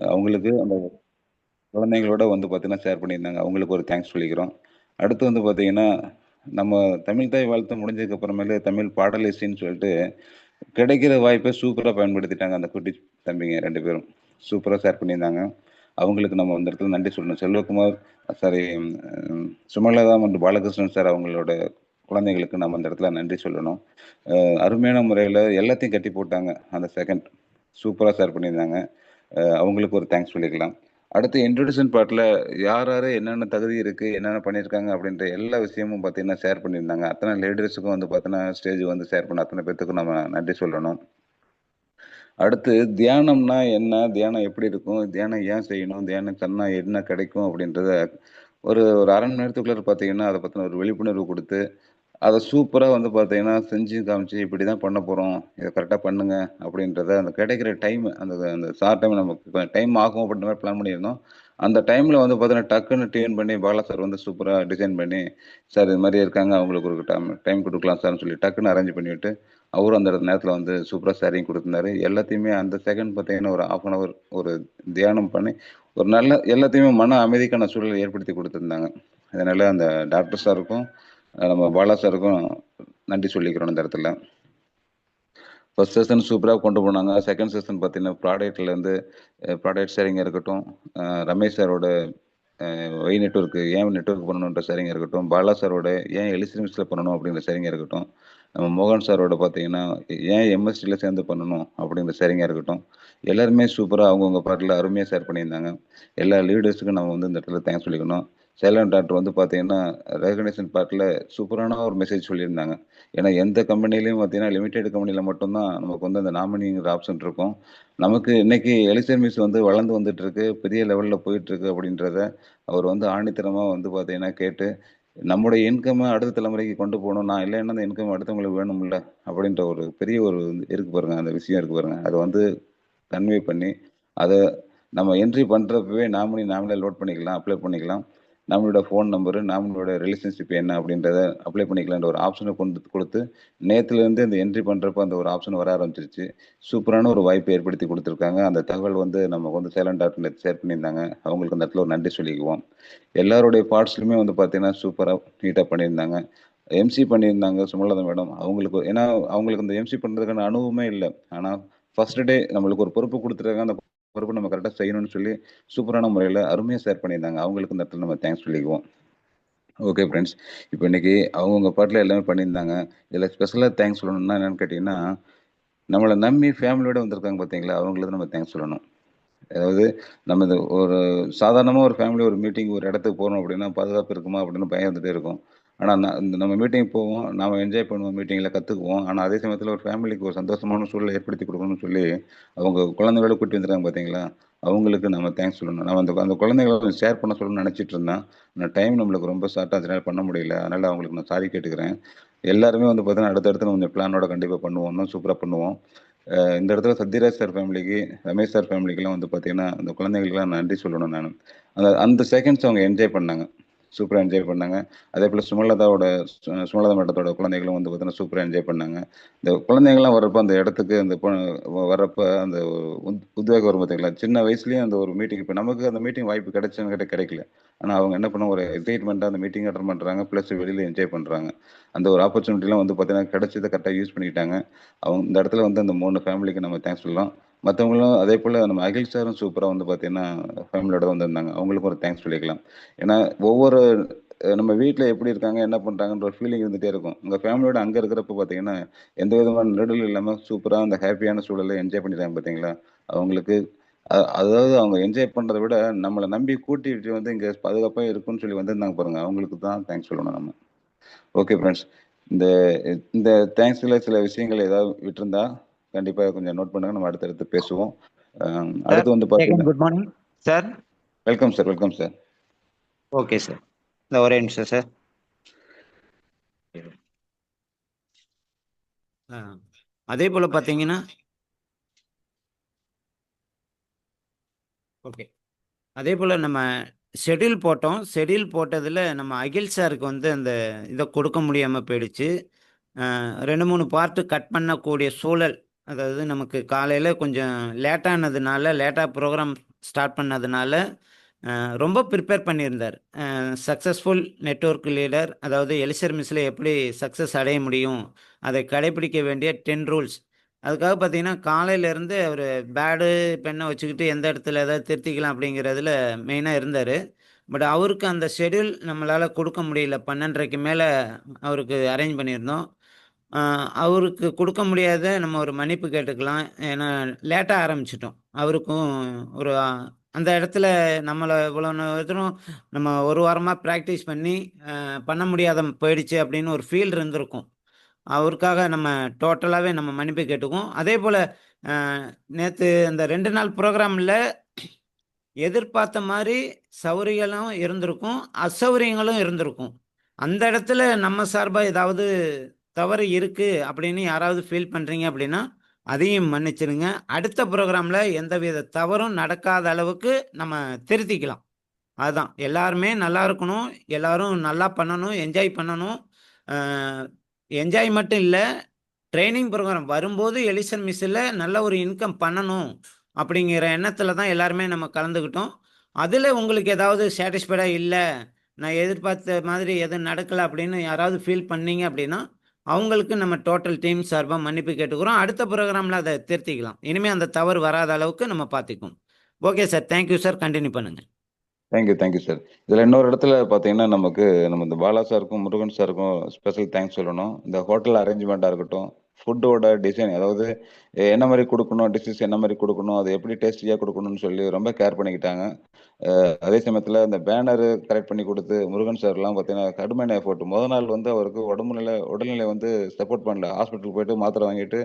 அவங்களுக்கு அந்த குழந்தைங்களோட வந்து பார்த்தீங்கன்னா, ஷேர் பண்ணியிருந்தாங்க. அவங்களுக்கு ஒரு தேங்க்ஸ் சொல்லிக்கிறோம். அடுத்து வந்து பார்த்தீங்கன்னா, நம்ம தமிழ் தாய் வாழ்த்து முடிஞ்சதுக்கு அப்புறமேலு தமிழ் பாடல் இசைன்னு சொல்லிட்டு, கிடைக்கிற வாய்ப்ப சூப்பரா பயன்படுத்திட்டாங்க அந்த குட்டி தம்பிங்க 2 பேரும். சூப்பரா ஷேர் பண்ணியிருந்தாங்க. அவங்களுக்கு நம்ம இந்த இடத்துல நன்றி சொல்லணும். செல்வகுமார் சாரி சுமலதா மற்றும் பாலகிருஷ்ணன் சார் அவங்களோட குழந்தைகளுக்கு நம்ம இந்த இடத்துல நன்றி சொல்லணும். அருமையான முறையில எல்லாத்தையும் கட்டி போட்டாங்க அந்த செகண்ட். சூப்பரா ஷேர் பண்ணியிருந்தாங்க. அவங்களுக்கு ஒரு தேங்க்ஸ் சொல்லிக்கலாம். அடுத்து இன்ட்ரோடக்ஷன் பார்ட்ல யார் யாரு என்னென்ன தகுதி இருக்கு, என்னென்ன பண்ணியிருக்காங்க அப்படின்ற எல்லா விஷயமும் பார்த்தீங்கன்னா, ஷேர் பண்ணியிருந்தாங்க. அத்தனை லேடீஸுக்கும் வந்து பார்த்தீங்கன்னா, ஸ்டேஜ் வந்து ஷேர் பண்ண அத்தனை பேத்துக்கும் நம்ம நன்றி சொல்லணும். அடுத்து தியானம்னா என்ன? தியானம் எப்படி இருக்கும்? தியானம் ஏன் செய்யணும்? தியானம் பண்ணா என்ன கிடைக்கும்? அப்படின்றத ஒரு ஒரு 1/2 மணி நேரத்துக்குள்ளார பார்த்தீங்கன்னா, அத பத்தின ஒரு விழிப்புணர்வு குடுத்து அத சூப்பரா வந்து பார்த்தீங்கன்னா, செஞ்சு காமிச்சு, இப்படிதான் பண்ண போறோம். இத கரெக்ட்டா பண்ணுங்க அப்படின்றத அந்த கிடைக்கிற டைம் அந்த அந்த ஷார்ட் டைம் நமக்கு டைம் ஆகும் அப்படின்ற மாரி பிளான் பண்ணியிருந்தோம். அந்த டைம்ல வந்து பார்த்தீங்கன்னா, டக்குன்னு டியூன் பண்ணி பாலா சார் வந்து சூப்பரா டிசைன் பண்ணி, "சார் இது மாரி இருக்காங்க. அவங்களுக்கு ஒரு டைம் டைம் குடுக்கலாம் சார்ன்னு" சொல்லி டக்குன்னு அரேஞ்ச் பண்ணிவிட்டு, அவரும் அந்த நேரத்துல வந்து சூப்பரா ஷேரிங் குடுத்திருந்தாரு. எல்லாத்தையுமே அந்த செகண்ட் பார்த்தீங்கன்னா, ஒரு 1/2 அன் ஹவர் ஒரு தியானம் பண்ணி, ஒரு நல்ல எல்லாத்தையுமே மன அமைதிக்கான சூழலை ஏற்படுத்தி குடுத்திருந்தாங்க. அதனால அந்த டாக்டர் சாருக்கும், நம்ம பாலா சாருக்கும் நன்றி சொல்லிக்கிறோம் இந்த இடத்துல. ஃபர்ஸ்ட் செஷன் சூப்பரா கொண்டு போனாங்க. செகண்ட் செஷன் பார்த்தீங்கன்னா, ப்ராடக்ட்லேருந்து ப்ராடக்ட் ஷேரிங்கா இருக்கட்டும், ரமேஷ் சாரோட ஒய் நெட்வொர்க் ஏன் நெட்வொர்க் பண்ணணுன்ற ஷேரிங்கா இருக்கட்டும், பாலா சாரோட ஏன் எலிசினிம்ஸ்ல பண்ணணும் அப்படிங்கிற ஷேரிங்கா இருக்கட்டும், நம்ம மோகன் சாரோட பார்த்தீங்கன்னா, ஏன் எம்எஸ்டில சேர்ந்து பண்ணணும் அப்படிங்கிற ஷேரிங்கா இருக்கட்டும், எல்லாருமே சூப்பரா அவங்கவங்க பார்ட்ல அருமையா ஷேர் பண்ணியிருந்தாங்க. எல்லா லீடர்ஸுக்கும் நம்ம வந்து இந்த இடத்துல தேங்க்ஸ் சொல்லிக்கணும். சைலண்ட் டாக்டர் வந்து பார்த்தீங்கன்னா, ரெகக்னிஷன் பார்ட்ல சூப்பரான ஒரு மெசேஜ் சொல்லியிருந்தாங்க. ஏன்னா எந்த கம்பெனிலயும் பார்த்தீங்கன்னா, லிமிடெட் கம்பெனில மட்டும் தான் நமக்கு வந்து அந்த நாமினிங்கிற ஆப்ஷன் இருக்கும். நமக்கு இன்னைக்கு எலிசெமிஸ் வந்து வளர்ந்து வந்துட்டு இருக்கு. பெரிய லெவல்ல போயிட்டு இருக்கு அப்படின்றத அவர் வந்து ஆணித்தனமா வந்து பார்த்தீங்கன்னா கேட்டு, நம்முடைய இன்கம்ம அடுத்த தலைமுறைக்கு கொண்டு போணும். நான் இல்லைன்னா அந்த இன்கம் அடுத்தவங்களுக்கு வேணும்ல அப்படின்ற ஒரு பெரிய ஒரு இருக்கு பாருங்க. அந்த விஷயம் இருக்கு பாருங்க. அத வந்து கன்வே பண்ணி, அத நம்ம என்ட்ரி பண்றப்பவே நாமளே லோட் பண்ணிக்கலாம், அப்ளை பண்ணிக்கலாம். நம்மளோட ஃபோன் நம்பரு, நம்மளோட ரிலேஷன்ஷிப் என்ன அப்படின்றத அப்ளை பண்ணிக்கலான்ற ஒரு ஆப்ஷன கொண்டு குடுத்து, நேத்துலேருந்து இந்த என்ட்ரி பண்றப்ப அந்த ஒரு ஆப்ஷன் வர ஆரம்பிச்சுருச்சு. சூப்பரான ஒரு வாய்ப்பை ஏற்படுத்தி குடுத்துருக்காங்க. அந்த தகவல் வந்து நமக்கு வந்து சைலண்ட் டாட் நெட் ஷேர் பண்ணியிருந்தாங்க. அவங்களுக்கு அந்த இடத்துல ஒரு நன்றி சொல்லிக்குவோம். எல்லாருடைய பார்ட்ஸ்லயுமே வந்து பார்த்தீங்கன்னா, சூப்பரா நீட்டா பண்ணியிருந்தாங்க. எம்சி பண்ணியிருந்தாங்க சுமலதா மேடம். அவங்களுக்கு ஏன்னா, அவங்களுக்கு இந்த எம்சி பண்றதுக்கான அனுபவமே இல்ல. ஆனா, ஃபர்ஸ்ட் டே நம்மளுக்கு ஒரு பொறுப்பு குடுத்துருக்காங்க. அந்த பொறுப்ப நம்ம கரெக்ட்டா செய்யணும்னு சொல்லி, சூப்பரான முறையில அருமையா ஷேர் பண்ணியிருந்தாங்க. அவங்களுக்கு இந்த இடத்துல நம்ம தேங்க்ஸ் சொல்லிக்குவோம். Okay friends. இப்ப இன்னைக்கு அவங்கவங்க பார்ட்ல எல்லாமே பண்ணியிருந்தாங்க. இதுல ஸ்பெஷலா தேங்க்ஸ் சொல்லணும்னா என்னன்னு கேட்டீங்கன்னா, நம்மள நம்பி ஃபேமிலியோட வந்திருக்காங்க பார்த்தீங்களா, அவங்களுக்கு நம்ம தேங்க்ஸ் சொல்லணும். அதாவது நம்ம இந்த ஒரு சாதாரணமா ஒரு ஃபேமிலி ஒரு மீட்டிங் ஒரு இடத்துக்கு போறோம் அப்படின்னா, பாதுகாப்பு இருக்குமா அப்படின்னு பயம் இருந்துட்டே இருக்கும். ஆனா, இந்த நம்ம மீட்டிங் போவோம், நாம என்ஜாய் பண்ணுவோம், மீட்டிங்ல கத்துக்குவோம். ஆனா, அதே சமயத்துல ஒரு ஃபேமிலிக்கு ஒரு சந்தோஷமான சூழலை ஏற்படுத்தி குடுக்கணும்னு சொல்லி, அவங்க குழந்தைகளோட கூட்டி வந்திருக்காங்க பார்த்தீங்களா, அவங்களுக்கு நம்ம தேங்க்ஸ் சொல்லணும். நம்ம அந்த அந்த குழந்தைகள ஷேர் பண்ண சொல்லணும்னு நெனச்சிட்டு இருந்தேன். ஆனா டைம் நம்மளுக்கு ரொம்ப ஷார்ட்டா இருந்ததுனால பண்ண முடியல. அதனால அவங்களுக்கு நான் சாரி கேட்டுக்கிறேன். எல்லாருமே வந்து பார்த்தீங்கன்னா, அடுத்தடுத்து நம்ம கொஞ்சம் பிளானோட கண்டிப்பா பண்ணுவோம். இன்னும் சூப்பரா பண்ணுவோம். இந்த இடத்துல சத்யராஜ் சார் ஃபேமிலிக்கு, ரமேஷ் சார் ஃபேமிலிக்குலாம் வந்து பார்த்தீங்கன்னா, அந்த குழந்தைகளுக்குலாம் நன்றி சொல்லணும் நானு. அந்த அந்த செகண்ட்ஸ் அவங்க என்ஜாய் பண்ணாங்க. சூப்பரா என்ஜாய் பண்ணாங்க. அதேபோல சுமலதா மேடத்தோட குழந்தைகளும் வந்து பார்த்தீங்கன்னா, சூப்பரா என்ஜாய் பண்ணாங்க. இந்த குழந்தைங்கலாம் வர்றப்ப அந்த இடத்துக்கு அந்த வர்றப்ப அந்த உத்வேகம் வரும் பார்த்தீங்களா? சின்ன வயசுலயே அந்த ஒரு மீட்டிங் இப்ப நமக்கு அந்த மீட்டிங் வாய்ப்பு கிடைச்சான்னு கேட்டா கிடைக்கல. ஆனா அவங்க என்ன பண்ண ஒரு எக்ஸைட்மென்ட்டா அந்த மீட்டிங் அட்டெண்ட் பண்றாங்க. பிளஸ் வெளியில என்ஜாய் பண்றாங்க. அந்த ஒரு ஆப்பர்ச்சுனிட்டிலாம் வந்து பார்த்தீங்கன்னா, கிடைச்சத கரெக்ட்டா யூஸ் பண்ணிக்கிட்டாங்க. அவங்க இந்த இடத்துல வந்து அந்த 3 ஃபேமிலிக்கு நம்ம தேங்க்ஸ் சொல்லலாம். மத்தவங்களும் அதேபோல நம்ம அகில் சாரும் சூப்பரா வந்து பார்த்தீங்கன்னா, ஃபேமிலியோட வந்திருந்தாங்க. அவங்களுக்கும் ஒரு தேங்க்ஸ் சொல்லிக்கலாம். ஏன்னா, ஒவ்வொரு நம்ம வீட்ல எப்படி இருக்காங்க, என்ன பண்றாங்கன்ற ஒரு ஃபீலிங் இருந்துட்டே இருக்கும். உங்க ஃபேமிலியோட அங்க இருக்கிறப்ப பார்த்தீங்கன்னா, எந்த விதமான நெருடலும் இல்லாம சூப்பரா அந்த ஹேப்பியான சூழல என்ஜாய் பண்ணிட்டாங்க பார்த்தீங்களா? அவங்களுக்கு அதாவது அவங்க என்ஜாய் பண்றத விட, நம்மள நம்பி கூட்டிட்டு வந்து இங்க பாதுகாப்பா இருக்குன்னு சொல்லி வந்திருந்தாங்க பாருங்க. அவங்களுக்கு தான் தேங்க்ஸ் சொல்லணும் நம்ம. Okay friends. இந்த இந்த தேங்க்ஸ்ல சில விஷயங்கள் ஏதாவது விட்டிருந்தா, கண்டிப்பா கொஞ்சம் நோட் பண்ணுங்க. நம்ம அடுத்தடுத்து பேசுவோம். சார், அடுத்து வந்து செகண்ட் பார்த்தீங்கன்னா good morning sir. Welcome sir, welcome sir. Okay sir. இந்த ஒரே நிமிஷம் சார். அதே போல பார்த்தீங்கன்னா ஓகே. அதே போல நம்ம ஷெட்யூல் போட்டோம். ஷெட்யூல் போட்டதுல நம்ம அகில் சாருக்கு வந்து அந்த இத கொடுக்க முடியாம போயிடுச்சு. 2, 3 பார்ட் கட் பண்ணக்கூடிய சூழல். அதாவது நமக்கு காலையில கொஞ்சம் லேட்டானதுனால லேட்டா புரோகிராம் ஸ்டார்ட் பண்ணதுனால ரொம்ப ப்ரிப்பேர் பண்ணியிருந்தார். சக்ஸஸ்ஃபுல் நெட்வொர்க் லீடர், அதாவது எலிசர் மிஸ்ல எப்படி சக்ஸஸ் அடைய முடியும், அதை கடைபிடிக்க வேண்டிய 10 ரூல்ஸ். அதுக்காக பார்த்தீங்கன்னா காலையிலேருந்து அவர் பேடு பெண்ணை வச்சுக்கிட்டு எந்த இடத்துல ஏதாவது திருத்திக்கலாம் அப்படிங்கிறதுல மெயினாக இருந்தார். பட் அவருக்கு அந்த ஷெட்யூல் நம்மளால் கொடுக்க முடியல. 12:30க்கு மேலே அவருக்கு அரேஞ்ச் பண்ணியிருந்தோம். அவருக்கு கொடுக்க முடியாத நம்ம ஒரு மன்னிப்பு கேட்டுக்கலாம். ஏன்னா லேட்டாக ஆரம்பிச்சிட்டோம். அவருக்கும் ஒரு அந்த இடத்துல நம்மளை இவ்வளோ தூரம் நம்ம ஒரு வாரமாக ப்ராக்டிஸ் பண்ணி பண்ண முடியாத போயிடுச்சு அப்படின்னு ஒரு ஃபீல் இருந்திருக்கும். அவருக்காக நம்ம டோட்டலாகவே நம்ம மன்னிப்பு கேட்டுக்குவோம். அதே போல் நேற்று அந்த 2 நாள் ப்ரோக்ராமில் எதிர்பார்த்த மாதிரி சௌகரியங்களும் இருந்திருக்கும், அசௌகரியங்களும் இருந்திருக்கும். அந்த இடத்துல நம்ம சார்பாக ஏதாவது தவறு இருக்கு அப்படின்னு யாராவது ஃபீல் பண்ணுறீங்க அப்படின்னா அதையும் மன்னிச்சிடுங்க. அடுத்த ப்ரோக்ராமில் எந்தவித தவறும் நடக்காத அளவுக்கு நம்ம திருத்திக்கலாம். அதுதான், எல்லாருமே நல்லா இருக்கணும், எல்லாரும் நல்லா பண்ணணும், என்ஜாய் பண்ணணும். என்ஜாய் மட்டும் இல்லை, ட்ரைனிங் ப்ரோக்ராம் வரும்போது எலிசன் மிஸ்ஸில் நல்ல ஒரு இன்கம் பண்ணணும் அப்படிங்கிற எண்ணத்தில் தான் எல்லாருமே நம்ம கலந்துக்கிட்டோம். அதில் உங்களுக்கு ஏதாவது சாட்டிஸ்ஃபைடாக இல்லை, நான் எதிர்பார்த்த மாதிரி எதுவும் நடக்கலை அப்படின்னு யாராவது ஃபீல் பண்ணீங்க அப்படின்னா அவங்களுக்கு நம்ம டோட்டல் டீம் சார்பாக மன்னிப்பு கேட்டுக்கிறோம். அடுத்த ப்ரோக்ராமில் அதை திருத்திக்கலாம். இனிமேல் அந்த தவறு வராத அளவுக்கு நம்ம பார்த்துக்குவோம். Okay sir, thank you sir, continue பண்ணுங்கள். Thank you sir. இதில் இன்னொரு இடத்துல பார்த்தீங்கன்னா நம்ம இந்த பாலா சாருக்கும் முருகன் சாருக்கும் ஸ்பெஷல் தேங்க்ஸ் சொல்லணும். இந்த ஹோட்டல் அரேஞ்ச்மெண்ட்டாக இருக்கட்டும், ஃபுட்டோட டிசைன், அதாவது என்ன மாதிரி கொடுக்கணும், டிஷ்ஷஸ் என்ன மாதிரி கொடுக்கணும், அது எப்படி டேஸ்டியாக கொடுக்கணும்னு சொல்லி ரொம்ப கேர் பண்ணிக்கிட்டாங்க. அதே சமயத்தில் இந்த பேனர் கரெக்ட் பண்ணி கொடுத்து முருகன் சார்லாம் பார்த்தீங்கன்னா கடுமையான எஃபோர்ட். முதல் நாள் வந்து அவருக்கு உடல்நிலை வந்து சப்போர்ட் பண்ணல, ஹாஸ்பிட்டல் போயிட்டு மாத்திரை வாங்கிட்டு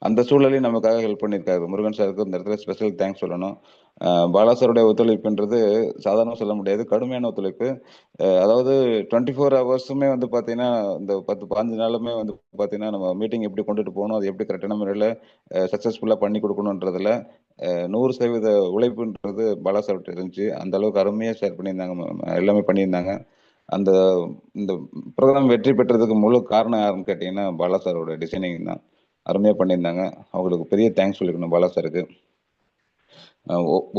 அந்த சூழலையும் நமக்காக ஹெல்ப் பண்ணியிருக்காரு. முருகன் சாருக்கு இந்த இடத்துல ஸ்பெஷல் தேங்க்ஸ் சொல்லணும். பாலா சாருடைய ஒத்துழைப்புன்றது சாதாரண சொல்ல முடியாது, கடுமையான ஒத்துழைப்பு. அதாவது 24 ஹவர்ஸுமே வந்து பார்த்தீங்கன்னா இந்த 10-15 நாளுமே வந்து பார்த்தீங்கன்னா நம்ம மீட்டிங் எப்படி கொண்டுட்டு போகணும், அது எப்படி கரெக்டான முறையில் சக்ஸஸ்ஃபுல்லாக பண்ணி கொடுக்கணுன்றதுல 100% உழைப்புன்றது பாலா சார்கிட்ட இருந்துச்சு. அந்த அளவுக்கு அருமையாக ஷேர் பண்ணியிருந்தாங்க, எல்லாமே பண்ணியிருந்தாங்க. அந்த இந்த ப்ரோக்ராம் வெற்றி பெற்றதுக்கு முழு காரணம் யாருன்னு கேட்டிங்கன்னா பாலா சாரோட டிசைனிங் தான். அருமையாக பண்ணியிருந்தாங்க. அவங்களுக்கு பெரிய தேங்க்ஸ் சொல்லிக்கணும் பாலா சாருக்கு.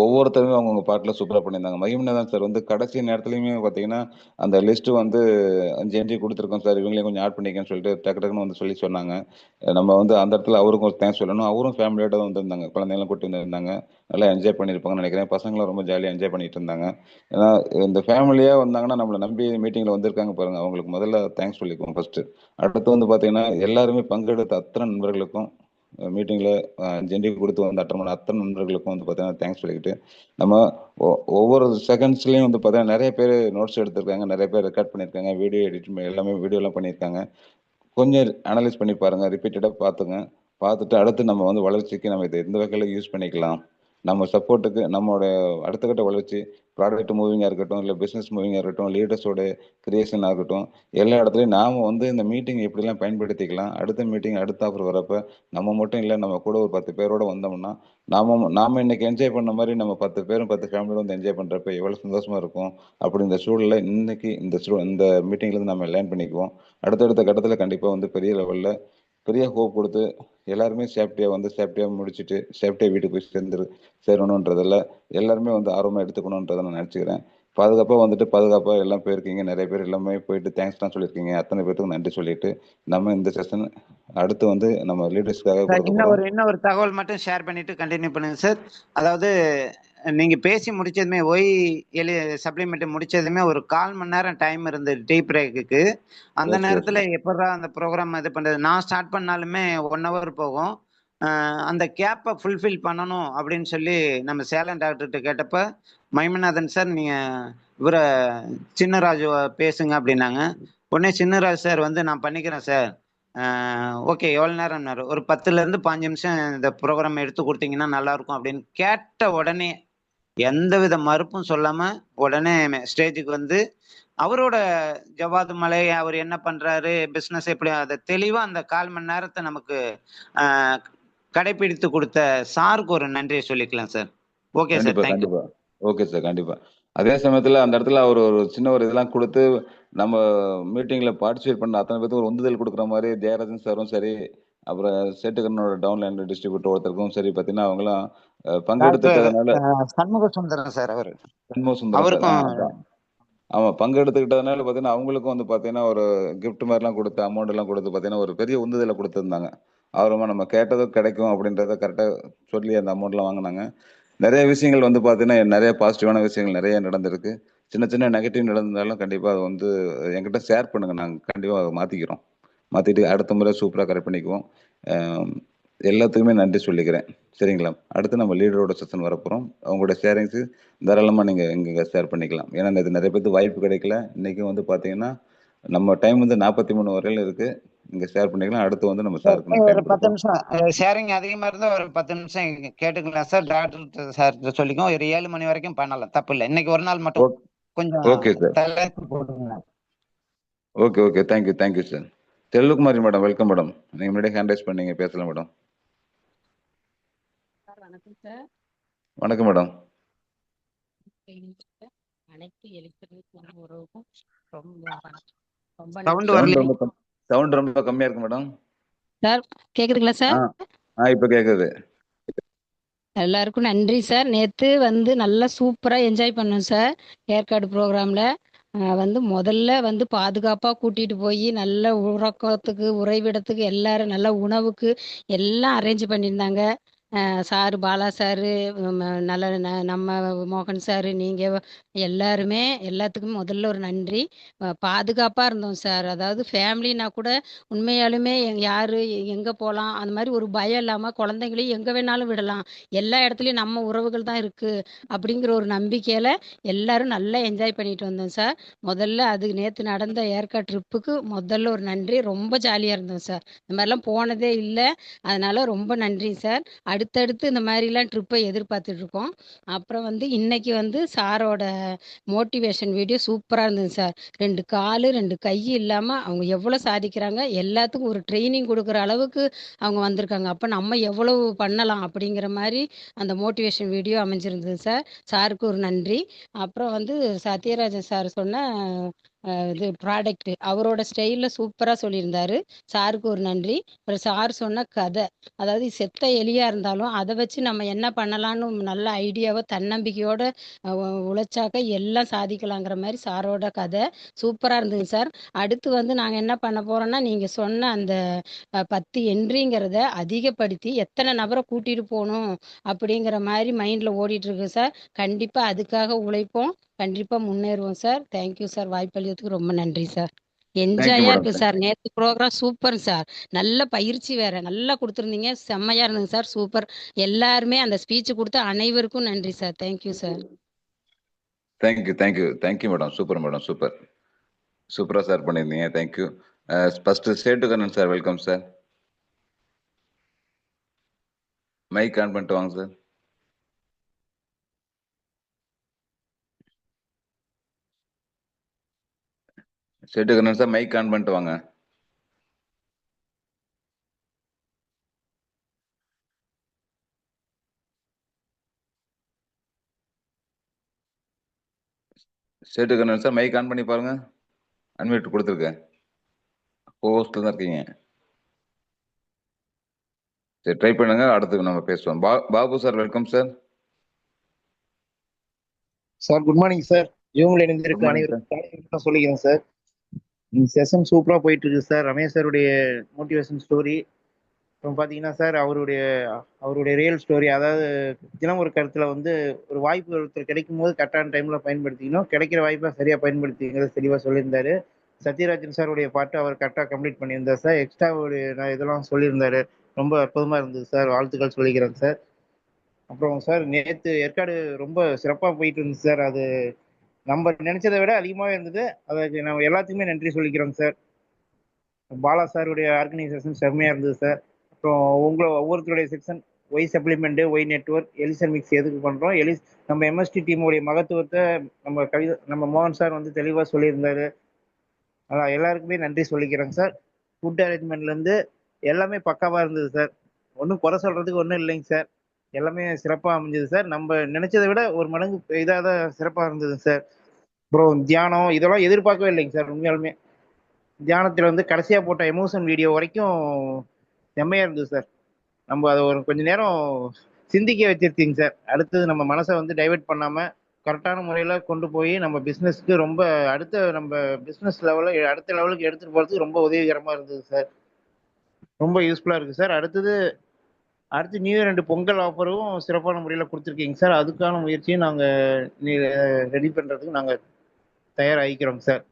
ஒவ்வொருத்தருமே அவங்கவுங்க பாட்டில் சூப்பராக பண்ணியிருந்தாங்க. மகிமநாதன் சார் வந்து கடைசி நேரத்துலையுமே பார்த்தீங்கன்னா அந்த லிஸ்ட்டு வந்து 5 என்ட்ரி கொடுத்துருக்கோம் சார், இவங்களையும் கொஞ்சம் ஆட் பண்ணிக்கன்னு சொல்லிட்டு டக்கு டக்குன்னு வந்து சொல்லி சொன்னாங்க. நம்ம வந்து அந்த இடத்துல அவருக்கும் ஒரு தேங்க்ஸ் சொல்லணும். அவரும் ஃபேமிலியோட தான் வந்திருந்தாங்க, குழந்தைங்களும் கூட்டி வந்திருந்தாங்க. நல்லா என்ஜாய் பண்ணியிருப்பாங்கன்னு நினைக்கிறேன். பசங்களும் ரொம்ப ஜாலியாக என்ஜாய் பண்ணிட்டு இருந்தாங்க. ஏன்னா இந்த ஃபேமிலியாக வந்தாங்கன்னா நம்மளை நம்பி மீட்டிங்கில் வந்திருக்காங்க பாருங்கள், அவங்களுக்கு முதல்ல தேங்க்ஸ் சொல்லிக்குவோம் ஃபஸ்ட்டு. அடுத்து வந்து பார்த்தீங்கன்னா எல்லாருமே பங்கெடுத்த அத்தனை நண்பர்களுக்கும் மீட்டிங்கில் ஜெண்டி கொடுத்து வந்து அட்டன் பண்ண அத்தனை நண்பர்களுக்கும் வந்து பார்த்தீங்கன்னா தேங்க்ஸ் சொல்லிக்கிட்டு, நம்ம ஒவ்வொரு செகண்ட்ஸ்லையும் வந்து பார்த்தீங்கன்னா நிறைய பேர் நோட்ஸ் எடுத்திருக்காங்க, நிறைய பேர் ரெக்கார்ட் பண்ணியிருக்காங்க, வீடியோ எடிட் எல்லாமே வீடியோலாம் பண்ணியிருக்காங்க. கொஞ்சம் அனலைஸ் பண்ணி பாருங்கள், ரிப்பீட்டடாக பார்த்துங்க. பார்த்துட்டு அடுத்து நம்ம வந்து வளர்ச்சிக்கு நம்ம இதை எந்த வகையில் யூஸ் பண்ணிக்கலாம், நம்ம சப்போர்ட்டுக்கு நம்மளோட அடுத்த கட்ட வளர்ச்சி, ப்ராடக்ட் மூவிங்காக இருக்கட்டும், இல்லை பிஸ்னஸ் மூவிங்காக இருக்கட்டும், லீடர்ஸோட கிரியேஷன் ஆகட்டும், எல்லா இடத்துலையும் நாம் வந்து இந்த மீட்டிங் எப்படிலாம் பயன்படுத்திக்கலாம். அடுத்த மீட்டிங் அடுத்த ஆஃபர் வரப்போ நம்ம மட்டும் இல்லை, நம்ம கூட ஒரு 10 பேரோட வந்தோம்னா நாம இன்னைக்கு என்ஜாய் பண்ண மாதிரி நம்ம 10 பேரும் 10 ஃபேமிலியோட வந்து என்ஜாய் பண்ணுறப்ப எவ்வளோ சந்தோஷமா இருக்கும். அப்படி இந்த சூழலில் இன்னைக்கு இந்த மீட்டிங்லேருந்து நம்ம லேர்ன் பண்ணிக்குவோம். அடுத்தடுத்த கட்டத்தில் கண்டிப்பாக வந்து பெரிய லெவலில் பெரிய ஹோப் கொடுத்து எல்லாருமே சேஃப்டியாக முடிச்சுட்டு சேஃப்டியாக வீட்டுக்கு போய் சேரணுன்றதில் எல்லாருமே வந்து ஆர்வமாக எடுத்துக்கணுன்றதை நான் நினச்சிக்கிறேன். பாதுகாப்பாக எல்லாம் போயிருக்கீங்க, நிறைய பேர் எல்லாமே போயிட்டு தேங்க்ஸ்லாம் சொல்லியிருக்கீங்க. அத்தனை பேருக்கு நன்றி சொல்லிட்டு நம்ம இந்த செஷன் அடுத்து வந்து நம்ம லீடர்ஸ்க்காக சார், கொடுக்க போகிறோம். இன்னொரு தகவல் மட்டும் ஷேர் பண்ணிட்டு கண்டினியூ பண்ணுங்க சார். அதாவது நீங்க பேசி முடிச்சதுமே ஒய் சப்ளிமெண்ட் முடிச்சதுமே ஒரு 1/4 மணி நேரம் டைம் இருந்தது டீ பிரேக்குக்கு. அந்த நேரத்துல எப்படா அந்த ப்ரோக்ராம் இது பண்றது, நான் ஸ்டார்ட் பண்ணாலுமே 1 ஹவர் போகும். அந்த கேப்பை ஃபுல்ஃபில் பண்ணணும் அப்படின்னு சொல்லி நம்ம சேலம் டாக்டர்கிட்ட கேட்டப்ப, மைமநாதன் சார் நீங்க இவரை சின்னராஜு பேசுங்க அப்படின்னாங்க. உடனே சின்னராஜ் சார் வந்து நான் பண்ணிக்கிறேன் சார், ஓகே எவ்வளோ நேரம்னாரு. ஒரு 10லேருந்து 5 நிமிஷம் இந்த ப்ரோக்ராம் எடுத்து கொடுத்தீங்கன்னா நல்லா இருக்கும் அப்படின்னு கேட்ட உடனே எந்தவித மறுப்பும் சொல்லாம உடனே ஸ்டேஜுக்கு வந்து அவரோட ஜவாது மலை, அவர் என்ன பண்றாரு, பிசினஸ் எப்படி, அதை தெளிவா அந்த 1/4 மணி நேரத்தை நமக்கு கடைபிடித்து கொடுத்த சாருக்கு ஒரு நன்றியை சொல்லிக்கலாம் sir. Okay sir, thank you. Okay sir, கண்டிப்பா. அதே சமயத்துல அந்த இடத்துல அவர் ஒரு சின்ன ஒரு இதெல்லாம் கொடுத்து நம்ம மீட்டிங்ல பார்ட்டிசிபேட் பண்ண அத்தனை பேருக்கு ஒரு உந்துதல் கொடுக்குற மாதிரி ஜெயராஜன் சாரும் சரி, அப்புறம் சேட்டுக்கண்ணோட டவுன்லைன் டிஸ்ட்ரிபியூட்டர் ஒருத்தருக்கும் சரி பார்த்தீங்கன்னா அவங்களாம் டாக்டர் பங்கெடுத்துக்கிட்டதுனால. சண்முக சுந்தரம் சார் அவரு. சண்முக சுந்தரம் சார். அவருக்கும் அதான். ஆமா, பங்கெடுத்துக்கிட்டதுனால பார்த்தீங்கன்னா அவங்களுக்கும் வந்து பார்த்தீங்கன்னா ஒரு gift மாதிரிலாம் கொடுத்து அமௌண்ட் எல்லாம் கொடுத்து பார்த்தீங்கன்னா ஒரு பெரிய உந்துதலை கொடுத்துருந்தாங்க. அவருமா நம்ம கேட்டதும் கிடைக்கும் அப்படின்றத கரெக்டாக சொல்லி அந்த அமௌண்ட்லாம் வாங்கினாங்க. நிறைய விஷயங்கள் வந்து பார்த்தீங்கன்னா நிறைய பாசிட்டிவான விஷயங்கள் நிறைய நடந்திருக்கு. சின்ன சின்ன நெகட்டிவ் நடந்திருந்தாலும் கண்டிப்பாக அதை வந்து என்கிட்ட ஷேர் பண்ணுங்க. நாங்கள் கண்டிப்பாக அதை மாற்றிக்கிறோம். மாற்றிட்டு அடுத்த முறை சூப்பராக கரெக்ட் பண்ணிக்குவோம். அஹ் எல்லாத்துக்குமே நன்றி சொல்லிக்கிறேன். சரிங்களா? அடுத்து நம்ம லீடரோட செஷன் வரப்போகிறோம். அவங்களோட ஷேரிங்ஸு தாராளமாக நீங்கள் இங்கே ஷேர் பண்ணிக்கலாம். ஏன்னா இது நிறைய பேருக்கு வாய்ப்பு கிடைக்கல. இன்றைக்கும் வந்து பார்த்தீங்கன்னா நம்ம டைம் வந்து 43 வரையில இருக்குது. இங்கே ஷேர் பண்ணிக்கலாம். அடுத்து வந்து நம்ம சாருக்கு நம்ம ஒரு டைம் 10 கொடுப்போம். நிமிஷம் ஷேரிங் அதிகமா இருந்தா ஒரு 10 நிமிஷம் கேட்டுக்கலாம் சார். Doctor sir சொல்லிக்கோம். ஒரு 7 மணி வரைக்கும் பண்ணலாம், தப்பு இல்லை. இன்னைக்கு ஒரு நாள் மட்டும் ஓகே. கொஞ்சம் ஓகே சார். தலைப்பு போட்டுங்க. Okay okay, thank you thank you sir. Chellukumari madam, welcome madam. நீங்கள் முன்னாடியே ஹேண்ட் ரைஸ் பண்ணீங்க, பேசலாம் மேடம். சார் வணக்கம் சார். வணக்கம் மேடம். அனைத்து எழுத்தர்களுக்கும் உறவுக்கும் ரொம்ப வணக்கம். ரொம்ப சவுண்ட் நன்றி வரல. சவுண்ட் ரொம்ப கம்மியாக இருக்கு மேடம். சார். கேக்குதுங்களா ஆ சார்? இப்போ கேட்குது. எல்லாருக்கும் நன்றி சார். நேத்து நல்லா சூப்பரா என்ஜாய் பண்ணோம் சார். ஏற்காடு ப்ரோக்ராம்ல முதல்ல பாதுகாப்பா கூட்டிட்டு போய் நல்ல உறக்கத்துக்கு உறைவிடத்துக்கு எல்லாரும் நல்ல உணவுக்கு எல்லாம் அரேஞ்ச் பண்ணியிருந்தாங்க. சாரு பாலா சாரு, நம்ம மோகன் சாரு, நீங்க எல்லாருமே எல்லாத்துக்கும் முதல்ல ஒரு நன்றி. பாதுகாப்பா இருந்தோம் சார். அதாவது ஃபேமிலினா கூட உண்மையாலுமே யாரு எங்க போகலாம் அந்த மாதிரி ஒரு பயம் இல்லாம குழந்தைங்களையும் எங்க வேணாலும் விடலாம். எல்லா இடத்துலயும் நம்ம உறவுகள் தான் இருக்கு அப்படிங்கிற ஒரு நம்பிக்கையில எல்லாரும் நல்லா என்ஜாய் பண்ணிட்டு வந்தோம் சார். முதல்ல அது நேத்து நடந்த ஏற்காடு ட்ரிப்புக்கு முதல்ல ஒரு நன்றி. ரொம்ப ஜாலியா இருந்தோம் சார். இந்த மாதிரிலாம் போனதே இல்லை. அதனால ரொம்ப நன்றி சார். அடுத்தடுத்து இந்த மாதிரிலாம் ட்ரிப்பை எதிர்பார்த்துட்டு இருக்கோம். அப்புறம் இன்னைக்கு சாரோட மோட்டிவேஷன் வீடியோ சூப்பராக இருந்தது சார். 2 காலு 2 கை இல்லாமல் அவங்க எவ்வளோ சாதிக்கிறாங்க, எல்லாத்துக்கும் ஒரு ட்ரைனிங் கொடுக்குற அளவுக்கு அவங்க வந்திருக்காங்க. அப்போ நம்ம எவ்வளவு பண்ணலாம் அப்படிங்கிற மாதிரி அந்த மோட்டிவேஷன் வீடியோ அமைஞ்சிருந்தது சார். சாருக்கு ஒரு நன்றி. அப்புறம் சத்யராஜன் சார் சொன்ன இது ப்ராடக்ட் அவரோட ஸ்டைலில் சூப்பராக சொல்லியிருந்தாரு. சாருக்கு ஒரு நன்றி. அப்புறம் சார் சொன்ன கதை, அதாவது செத்த எலியா இருந்தாலும் அதை வச்சு நம்ம என்ன பண்ணலாம்னு நல்ல ஐடியாவை தன்னம்பிக்கையோட உழைச்சாக்க எல்லாம் சாதிக்கலாங்கிற மாதிரி சாரோட கதை சூப்பரா இருந்தது சார். அடுத்து நாங்க என்ன பண்ண போறோம்னா, நீங்க சொன்ன அந்த 10 என்ட்ரிங்கிறத அதிகப்படுத்தி எத்தனை நபரை கூட்டிட்டு போகணும் அப்படிங்கிற மாதிரி மைண்ட்ல ஓடிட்டு இருக்கு சார். கண்டிப்பா அதுக்காக உழைப்போம். கண்டிப்பா முன்னேறுவோம் சார். Thank you sir. வாய்ப்பளித்ததுக்கு ரொம்ப நன்றி சார். தேங்க்யூ என்ஜாயா மேடம். இருக்கு சார். நேற்று ப்ரோக்ராம் சூப்பர் சார். நல்ல பயிற்சி வேற நல்லா கொடுத்துருந்தீங்க. செம்மையா இருந்தது சார். சூப்பர். எல்லாருமே அந்த ஸ்பீச் கொடுத்த அனைவருக்கும் நன்றி sir. Thank you sir. Thank you thank you thank you madam. Super madam, super. சூப்பராக சார் பண்ணியிருந்தீங்க. Thank you. First Settukannan sir, welcome sir. Mic on பண்ணிட்டு வாங்க sir. Settukannan sir, mic on பண்ணிட்டு வாங்க. சேட்டுக்கண்ணன் சார், மைக் ஆன் பண்ணி பாருங்க. அன்மியூட் கொடுத்துருக்கேன். ஹோஸ்ட்ல தான் இருக்கீங்க. சரி, ட்ரை பண்ணுங்க. அடுத்து நம்ம பேசுவோம். Babu sir, welcome sir. Sir good morning sir. ஜூம்ல குட் இணைந்திருக்க மார்னிங் சார். அனைவருக்கும் சொல்லிக்கிறேன் சார். இந்த செஷன் சூப்பரா போயிட்டு இருக்கு சார். ரமேஷ் சாருடைய மோட்டிவேஷன் ஸ்டோரி, அப்புறம் பாத்தீங்கன்னா சார் அவருடைய ரியல் ஸ்டோரி, அதாவது தினம் ஒரு கருத்துல ஒரு வாய்ப்பு ஒருத்தர் கிடைக்கும் போது கரெக்டான டைம்ல பயன்படுத்திக்கணும், கிடைக்கிற வாய்ப்பை சரியா பயன்படுத்திங்கிறத தெளிவா சொல்லியிருந்தாரு. சத்யராஜன் சாருடைய பாட்டு அவர் கரெக்டாக கம்ப்ளீட் பண்ணியிருந்தார் சார். எக்ஸ்ட்ரா ஒரு இதெல்லாம் சொல்லியிருந்தாரு. ரொம்ப அற்புதமா இருந்தது சார். வாழ்த்துக்கள் சொல்லிக்கிறேன் சார். அப்புறம் சார் நேற்று ஏற்காடு ரொம்ப சிறப்பாக போயிட்டு இருந்துச்சு சார். அது நம்ம நினைச்சதை விட அதிகமாகவே இருந்தது. அதுக்கு நம்ம எல்லாத்துக்குமே நன்றி சொல்லிக்கிறோம் சார். பாலா சாருடைய ஆர்கனைசேஷன் செம்மையாக இருந்தது சார். அப்புறம் ஒவ்வொருத்தருடைய section, why supplement, why network, எலிசன் மிக்ஸ் எதுக்கு பண்ணுறோம், நம்ம எம்எஸ்டி டீமுடைய மகத்துவத்தை நம்ம மோகன் சார் தெளிவாக சொல்லியிருந்தாரு. அதான் எல்லாருக்குமே நன்றி சொல்லிக்கிறேங்க சார். ஃபுட் அரேஞ்ச்மெண்ட்லேருந்து எல்லாமே பக்காவாக இருந்தது சார். ஒன்றும் குறை சொல்கிறதுக்கு ஒன்றும் இல்லைங்க சார். எல்லாமே சிறப்பாக அமைஞ்சது சார். நம்ம நினைச்சதை விட ஒரு மடங்கு இதாக தான் சிறப்பாக இருந்தது சார். அப்புறம் தியானம் இதெல்லாம் எதிர்பார்க்கவே இல்லைங்க சார். உண்மையாலுமே தியானத்தில் கடைசியாக போட்ட எமோஷன் வீடியோ வரைக்கும் செம்மையா இருந்தது சார். நம்ம அதை ஒரு கொஞ்ச நேரம் சிந்திக்க வச்சிருக்கீங்க சார். அடுத்தது நம்ம மனசை வந்து டைவெர்ட் பண்ணாம கரெக்டான முறையில கொண்டு போய் நம்ம பிசினஸ்க்கு ரொம்ப நம்ம பிசினஸ் லெவலில் அடுத்த லெவலுக்கு எடுத்துட்டு போறதுக்கு ரொம்ப உதவிகரமா இருந்தது சார். ரொம்ப யூஸ்ஃபுல்லா இருக்கு சார். அடுத்து நியூ இயர் 2 பொங்கல் ஆஃபரும் சிறப்பான முறையில் கொடுத்துருக்கீங்க சார். அதுக்கான முயற்சியும் நாங்கள் ரெடி பண்ணுறதுக்கு நாங்கள் தயாராகிக்கிறோம் சார்.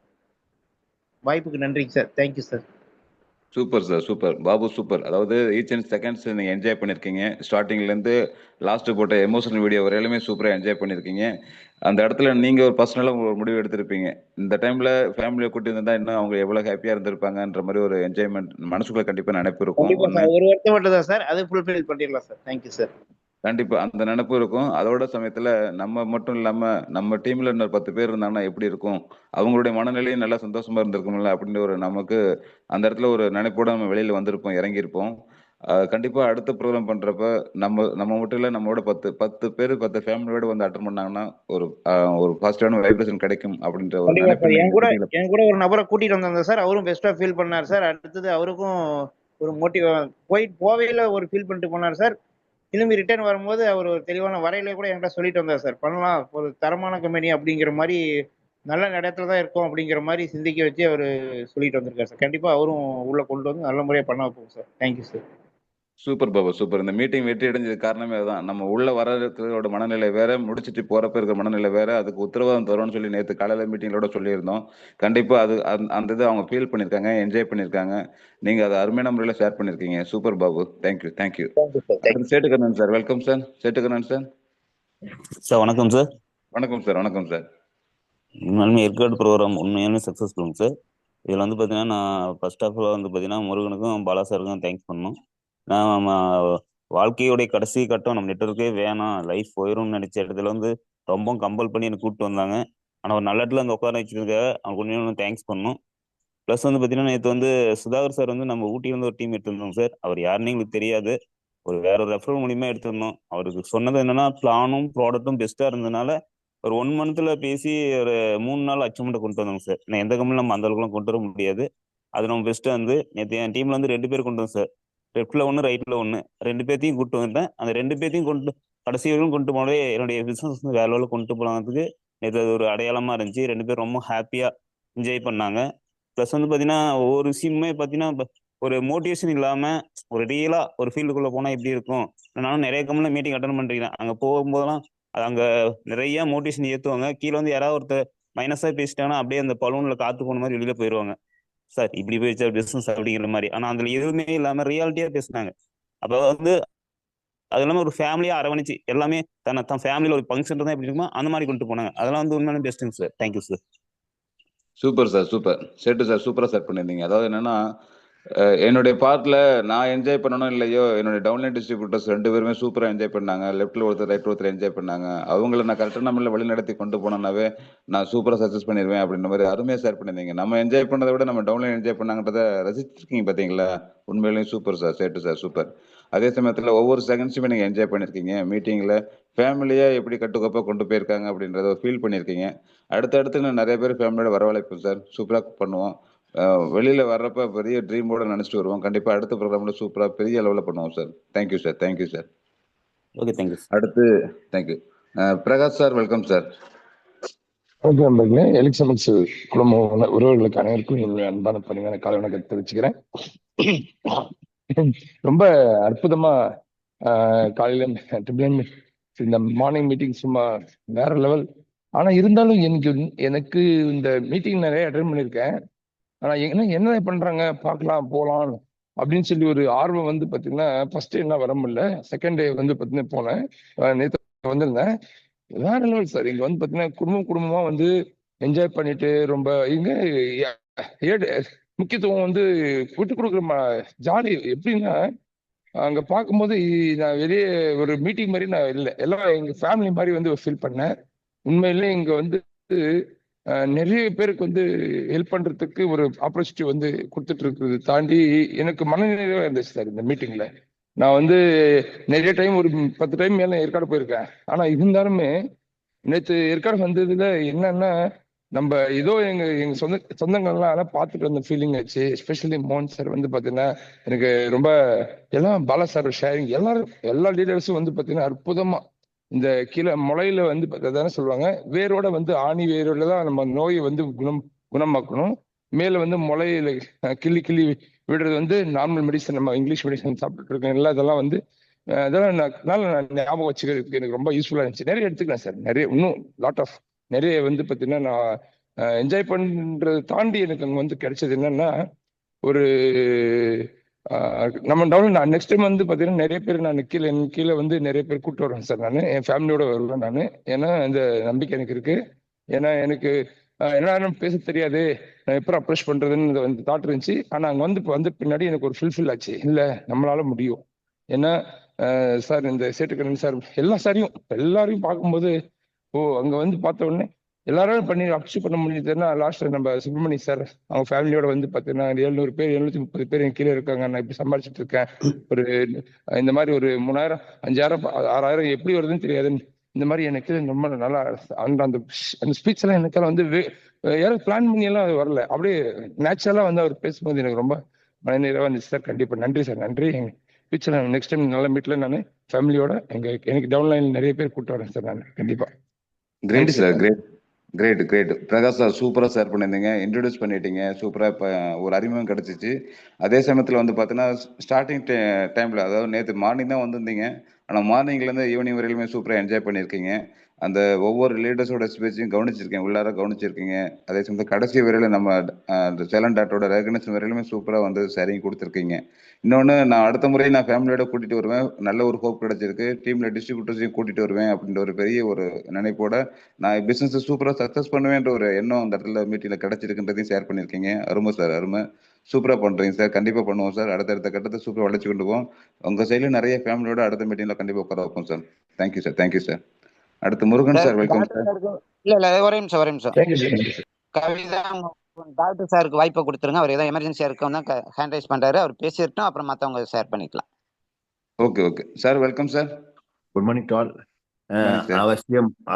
வாய்ப்புக்கு நன்றிங்க sir. Thank you sir. Super sir, super Babu, super. அதாவது ஈச் அண்ட் செகண்ட்ஸ் நீங்கள் என்ஜாய் பண்ணியிருக்கீங்க. ஸ்டார்டிங்லேருந்து லாஸ்ட்டு போட்ட எமோஷனல் வீடியோ வரையிலுமே சூப்பராக என்ஜாய் பண்ணியிருக்கீங்க. அந்த இடத்துல நீங்கள் ஒரு பர்சனலாக ஒரு முடிவு எடுத்திருப்பீங்க. இந்த டைமில் ஃபேமிலியை கூட்டி இருந்தால் இன்னும் அவங்க எவ்வளோ ஹாப்பியாக இருந்திருப்பாங்கன்ற மாதிரி ஒரு என்ஜாய்மெண்ட் மனசுக்குள்ளே கண்டிப்பாக நினைப்பு இருக்கும். கண்டிப்பா ஒன்று சார். ஒரு வருஷம் மட்டும் தான் சார். அதை ஃபுல்ஃபில் பண்ணிடலாம் சார். Thank you sir. கண்டிப்பா அந்த நினைப்பு இருக்கும். அதோட சமயத்துல நம்ம மட்டும் இல்லாம நம்ம டீம்ல இன்னொரு 10 பேர் இருந்தாங்கன்னா எப்படி இருக்கும், அவங்களுடைய மனநிலையும் நல்லா சந்தோஷமா இருந்திருக்கும்ல அப்படின்ற ஒரு நமக்கு அந்த இடத்துல ஒரு நினைப்போட நம்ம வெளியில வந்திருப்போம், இறங்கியிருப்போம். கண்டிப்பா அடுத்த ப்ரோக்ராம் பண்றப்ப நம்ம நம்ம மட்டும் இல்ல, நம்மளோட 10 பேர் 10 ஃபேமிலியோட வந்து அட்டன் பண்ணாங்கன்னா ஒரு ஒரு பாசிட்டிவான வைப்ரேஷன் கிடைக்கும் அப்படின்ற ஒரு கண்டிப்பா நினைப்பு சார். நீங்க என் கூட எடுத்தீங்களா? என் கூட ஒரு நபரை கூட்டிட்டு வந்தாங்க சார். அவரும் பெஸ்டா ஃபீல் பண்ணார் சார். அடுத்தது அவருக்கும் ஒரு போவையில ஒரு ஃபீல் பண்ணிட்டு போனார் சார். திரும்பி ரிட்டர்ன் வரும்போது அவர் ஒரு தெளிவான வரையில கூட என்கிட்ட சொல்லிட்டு வந்தார் சார். பண்ணலாம், ஒரு தரமான கம்பெனி அப்படிங்கிற மாதிரி, நல்ல இடத்துல தான் இருக்கும் அப்படிங்கிற மாதிரி சிந்திக்க வச்சு அவர் சொல்லிட்டு வந்திருக்காரு சார். கண்டிப்பா அவரும் உள்ள கொண்டு வந்து நல்ல முறையா பண்ண வைப்போம் sir. Thank you sir. Super Baba, super. இந்த மீட்டிங் வெற்றி அடைஞ்சது காரணமே அதுதான். நம்ம உள்ள வர இருக்கிறதோட மனநிலை வேற, முடிச்சிட்டு போறப்ப இருக்கிற மனநிலை வேற. அதுக்கு உத்தரவாதம் தரும்னு சொல்லி நேற்று காலையில மீட்டிங்களோட சொல்லியிருந்தோம். கண்டிப்பா அது அந்த இதை அவங்க ஃபீல் பண்ணியிருக்காங்க, என்ஜாய் பண்ணியிருக்காங்க. நீங்க அதை அருமையான முறையில் ஷேர் பண்ணியிருக்கீங்க. Super Babu, thank you thank you. Thank you sir. Thank you. அடுத்து Settukannan sir, welcome sir. Settukannan sir. Sir வணக்கம் சார். வணக்கம் சார். வணக்கம் சார். உண்மையாலுமே ஏற்காடு ப்ரோக்ராம் உண்மையாலுமே சக்ஸஸ்ஃபுல்லுங்க சார். இதில் வந்து பார்த்தீங்கன்னா நான் ஃபர்ஸ்ட் ஆஃப் ஆல் வந்து பார்த்தீங்கன்னா முருகனுக்கும் பாலா சாருக்கும் தேங்க்ஸ் பண்ணணும். நான் வாழ்க்கையோடைய கடைசி கட்டம் நம்ம நெட்வொர்க்கே வேணாம், லைஃப் போயிடும்னு நினைச்ச இடத்துல வந்து ரொம்ப கம்பல் பண்ணி எனக்கு கூப்பிட்டு வந்தாங்க. ஆனால் ஒரு நல்ல இடத்துல வந்து உட்கார வச்சிருக்காங்க, அவங்க உண்மையான தேங்க்ஸ் பண்ணணும். ப்ளஸ் வந்து பார்த்தீங்கன்னா நேற்று வந்து சுதாகர் சார் வந்து நம்ம ஊட்டியிலேருந்து ஒரு டீம் எடுத்திருந்தோம் சார். அவர் யாருன்னு எங்களுக்கு தெரியாது, வேற ஒரு ரெஃபரல் மூலியமா எடுத்திருந்தோம். அவருக்கு சொன்னது என்னன்னா பிளானும் ப்ராடக்ட்டும் பெஸ்ட்டாக இருந்ததுனால ஒரு 1 மந்த்ல பேசி ஒரு 3 நாள் அச்சீவ்மெண்ட் கொண்டு வந்தோங்க சார். நான் எந்த கம்பெனி நம்ம அந்த அளவுக்குலாம் கொண்டு வர முடியாது. அது நம்ம பெஸ்ட்டாக வந்து நேற்று என் டீம்ல வந்து 2 பேர் கொண்டு வந்தோம் சார். லெஃப்ட்ல 1 ரைட்ல 1 2 பேர்த்தையும் கூப்பிட்டு வந்தேன். அந்த 2 பேர்த்தையும் கடைசி வரைக்கும் கொண்டு போனதே என்னுடைய பிசினஸ் வேற லெவலில் கொண்டு போனதுக்கு நேற்று அது ஒரு அடையாளமா இருந்துச்சு. 2 பேரும் ரொம்ப ஹாப்பியா என்ஜாய் பண்ணாங்க. ப்ளஸ் வந்து பார்த்தீங்கன்னா ஒவ்வொரு விஷயமுமே பார்த்தீங்கன்னா ஒரு மோட்டிவேஷன் இல்லாம ஒரு ரியலா ஒரு ஃபீல்டுக்குள்ள போனா எப்படி இருக்கும். நானும் நிறைய கம்பெனில மீட்டிங் அட்டன் பண்ணிருக்கேன். அங்க போகும்போதெல்லாம் அது அங்க நிறைய மோட்டிவேஷன் ஏற்றுவாங்க. கீழே வந்து யாராவது ஒருத்தர் மைனஸாக பேசிட்டாங்கன்னா அப்படியே அந்த பலூன்ல காத்து போன மாதிரி வெளியில போயிடுவாங்க. சார் இப்படி போயிடுச்சா பிசினஸ் அப்படிங்கிற மாதிரி. ஆனால் அதில் எதுவுமே இல்லாமல் ரியாலிட்டியா பேசினாங்க. அப்போ வந்து அது இல்லாமல் ஒரு ஃபேமிலியா அரவணைச்சு எல்லாமே தன் ஃபேமிலியில் ஒரு ஃபங்க்ஷன் தான் எப்படி இருக்குமோ அந்த மாதிரி கொண்டு போனாங்க. அதெல்லாம் வந்து உண்மையான பெஸ்ட்டுங்க sir. Thank you sir. Super sir, super. Settu sir சூப்பராக செட் பண்ணியிருந்தீங்க. அதாவது என்னன்னா என்னுடைய பார்ட்ல நான் என்ஜாய் பண்ணணும் இல்லையோ, என்னுடைய டவுன்லைன் டிஸ்ட்ரிபியூட்டர்ஸ் 2 பேருமே சூப்பராக என்ஜாய் பண்ணாங்க. லெஃப்ட்ல ஒருத்தர், ரைட் ஒருத்தர் என்ஜாய் பண்ணாங்க. அவங்கள நான் கரெக்டான முறையில் வழி நடத்தி கொண்டு போனேன்னாவே நான் சூப்பராக சக்ஸஸ் பண்ணிடுவேன் அப்படின்ற மாதிரி அருமையாக ஷேர் பண்ணியிருந்தீங்க. நம்ம என்ஜாய் பண்ணதை விட நம்ம டவுன்லைன் என்ஜாய் பண்ணாங்கன்றத ரசிச்சிருக்கீங்க பார்த்தீங்களா? உண்மையிலேயும் சூப்பர் சார், சேட்டு சார் சூப்பர். அதே சமயத்தில் ஒவ்வொரு செகண்ட்ஸுமே நீங்கள் என்ஜாய் பண்ணியிருக்கீங்க. மீட்டிங்கில் ஃபேமிலியாக எப்படி கட்டுக்கோப்பாக கொண்டு போயிருக்காங்க அப்படின்றத ஃபீல் பண்ணியிருக்கீங்க. அடுத்தடுத்து நான் நிறைய பேர் ஃபேமிலியோட வரவழைப்போம் சார். சூப்பராக பண்ணுவோம். வெளியில வர்றப்ப பெரிய ட்ரீமோட நினைச்சிட்டு வருவோம். கண்டிப்பா அடுத்த ப்ரோக்ராம்ல சூப்பரா பெரிய லெவலில் பண்ணுவோம் sir. Thank you sir. Thank you sir. Okay, thank you. அடுத்து thank you. Prakash sir, welcome sir. Okay நண்பர்களே, எலிக்ஸமிக்ஸ் குடும்ப உறவுகளுக்கு அனைவருக்கும் என்னுடைய அன்பான பணியான காலை வணக்கத்தை தெரிவிச்சுக்கிறேன். ரொம்ப அற்புதமா காலையில இந்த மார்னிங் மீட்டிங் சும்மா வேற லெவல். ஆனா இருந்தாலும் எனக்கு இந்த மீட்டிங் நிறைய அட்டென்ட் பண்ணியிருக்கேன். ஆனா என்ன பண்றாங்க பார்க்கலாம் போலாம் அப்படின்னு சொல்லி ஒரு ஆர்வம் வந்து பாத்தீங்கன்னா ஃபர்ஸ்ட் டே என்ன வர முடியல. செகண்ட் டே வந்து பாத்தீங்கன்னா போனேன், நேற்று வந்திருந்தேன். வேற லெவல் சார். இங்க வந்து பாத்தீங்கன்னா குடும்பமா வந்து என்ஜாய் பண்ணிட்டு ரொம்ப இங்க முக்கியத்துவம் வந்து விட்டு கொடுக்குற ஜாலி. எப்படின்னா அங்க பார்க்கும்போது நான் வெளியே ஒரு மீட்டிங் மாதிரி நான் இல்லை, எல்லாம் எங்க ஃபேமிலி மாதிரி வந்து ஃபீல் பண்ணேன். உண்மையிலே இங்க வந்து நிறைய பேருக்கு வந்து ஹெல்ப் பண்றதுக்கு ஒரு ஆப்பர்ச்சுனிட்டி வந்து கொடுத்துட்டு இருக்கிறது தாண்டி எனக்கு மனநிறைவா இருந்துச்சு சார். இந்த மீட்டிங்ல நான் வந்து நிறைய டைம் ஒரு 10 டைம் மேல ஏற்காடு போயிருக்கேன். ஆனா இருந்தாலுமே நேற்று ஏற்காடு வந்ததுல என்னன்னா நம்ம ஏதோ எங்க சொந்தங்கள்லாம் அதெல்லாம் பார்த்துட்டு வந்த ஃபீலிங் ஆச்சு. எஸ்பெஷலி மோகன் சார் வந்து பாத்தீங்கன்னா எனக்கு ரொம்ப எல்லாம் பாலா சார் ஷேரிங் எல்லா லீடர்ஸும் வந்து பாத்தீங்கன்னா அற்புதமா இந்த கீழே முளையில வந்து தானே சொல்லுவாங்க, வேரோட வந்து ஆணி வேரோட தான் நம்ம நோயை வந்து குணமாக்கணும். மேல வந்து முளையில கிள்ளி கிள்ளி விடுறது வந்து நார்மல் மெடிசன், நம்ம இங்கிலீஷ் மெடிசன் சாப்பிட்டு இருக்கோம் எல்லாம். இதெல்லாம் வந்து அதெல்லாம் நான் ஞாபகம் வச்சுக்கிறதுக்கு எனக்கு ரொம்ப யூஸ்ஃபுல்லா இருந்துச்சு. நிறைய எடுத்துக்கிறேன் சார், நிறைய இன்னும் லாட் ஆஃப் நிறைய வந்து பார்த்தீங்கன்னா நான் என்ஜாய் பண்றதை தாண்டி எனக்கு அங்கே வந்து கிடைச்சது என்னன்னா ஒரு நம்ம டவுன் நான் நெக்ஸ்ட் டைம் வந்து பார்த்தீங்கன்னா நிறைய பேர் நான் என் கீழே வந்து நிறைய பேர் கூப்பிட்டு வருவேன் சார். நான் என் ஃபேமிலியோட வருவேன் நான். ஏன்னா இந்த நம்பிக்கை எனக்கு இருக்கு. ஏன்னா எனக்கு என்ன பேச தெரியாது, நான் எப்படி அப்ரோச் பண்றதுன்னு வந்து தாட் இருந்துச்சு. ஆனா அங்க வந்து பின்னாடி எனக்கு ஒரு ஃபுல்ஃபில் ஆச்சு, இல்ல நம்மளால முடியும். ஏன்னா சார் இந்த சேட்டுக்கரன் சார் எல்லாரையும் பார்க்கும்போது அங்க வந்து பார்த்த உடனே எல்லாரும் பண்ணி அப்சீவ் பண்ண முடியுதுன்னா லாஸ்ட் நம்ம சுப்பிரமணி சார் அவங்க ஃபேமிலியோட வந்து பார்த்தீங்கன்னா 700 பேர் 730 பேர் என் கீழே இருக்காங்க. நான் இப்படி சம்பாதிச்சுட்டு இருக்கேன். ஒரு இந்த மாதிரி ஒரு 3000 5000 6000 எப்படி வருதுன்னு தெரியாது. இந்த மாதிரி எனக்கு ரொம்ப நல்லா அந்த ஸ்பீச் எல்லாம் எனக்கு வந்து யாரும் பிளான் பண்ணி எல்லாம் வரல, அப்படியே நேச்சுரலா வந்து அவர் பேசும்போது எனக்கு ரொம்ப மனநிறைவா இருந்துச்சு சார். கண்டிப்பா நன்றி சார், நன்றி. ஃபியூச்சர் நெக்ஸ்ட் டைம் நல்ல மீட்ல நான் ஃபேமிலியோட எனக்கு டவுன்லைன் நிறைய பேர் கூப்பிட்டு வரேன் சார் நான் கண்டிப்பா. Great sir, great. Prakash sir சூப்பராக ஷேர் பண்ணியிருந்தீங்க, இன்ட்ரடியூஸ் பண்ணிட்டீங்க, சூப்பராக இப்போ ஒரு அறிமுகம் கிடச்சிச்சு. அதே சமயத்தில் வந்து பார்த்தீங்கன்னா ஸ்டார்டிங் டைமில், அதாவது நேற்று மார்னிங் தான் வந்திருந்தீங்க, ஆனால் மார்னிங்லேருந்து ஈவினிங் வரையிலுமே சூப்பராக என்ஜாய் பண்ணியிருக்கீங்க. அந்த ஒவ்வொரு லீடர்ஸோட ஸ்பீச்சையும் கவனிச்சிருக்கேன், உள்ளார கவனிச்சிருக்கீங்க. அதே சமயத்தில் கடைசி வரையில் நம்ம சேலன் டாட்டோட ரெகக்னேஷன் வரையிலுமே சூப்பராக வந்து சரிங்க கொடுத்துருக்கீங்க. இன்னொன்று, நான் அடுத்த முறை நான் ஃபேமிலியோட கூட்டிகிட்டு வருவேன், நல்ல ஒரு ஹோப் கிடைச்சிருக்கு, டீமில் டிஸ்ட்ரிபியூட்டர்ஸையும் கூட்டிகிட்டு வருவேன் அப்படின்ற ஒரு பெரிய ஒரு நினைப்போட நான் பிஸ்னஸை சூப்பராக சக்ஸஸ் பண்ணுவேன்ற ஒரு எண்ணம் அந்த இடத்துல மீட்டிங்கில் கிடைச்சிருக்குன்றதையும் ஷேர் பண்ணியிருக்கீங்க. அருமை சார், அருமை. சூப்பராக பண்ணுறீங்க சார். கண்டிப்பாக பண்ணுவோம் சார். அடுத்தடுத்த கட்டத்தை சூப்பராக வளர்ச்சி கொண்டு போவோம். உங்கள் சைடில் நிறைய ஃபேமிலியோட அடுத்த மீட்டிங்கில் கண்டிப்பாக உட்கார வைப்போம் sir. Thank you sir, thank you sir. அடுத்து முருகன் சார், வெல்கம் சார். இல்ல ஒரே நிமிஷம். கவிதா டாக்டர் சாருக்கு வாய்ப்பை கொடுத்துருங்க. அவர் ஏதாவது எமர்ஜென்சியா இருக்கும் தான் ஹேண்ட் ரைஸ் பண்றாரு, அவர் பேசிட்டோம், அப்புறம் மற்றவங்க ஷேர் பண்ணிக்கலாம். Okay sir, welcome sir. Good morning to all.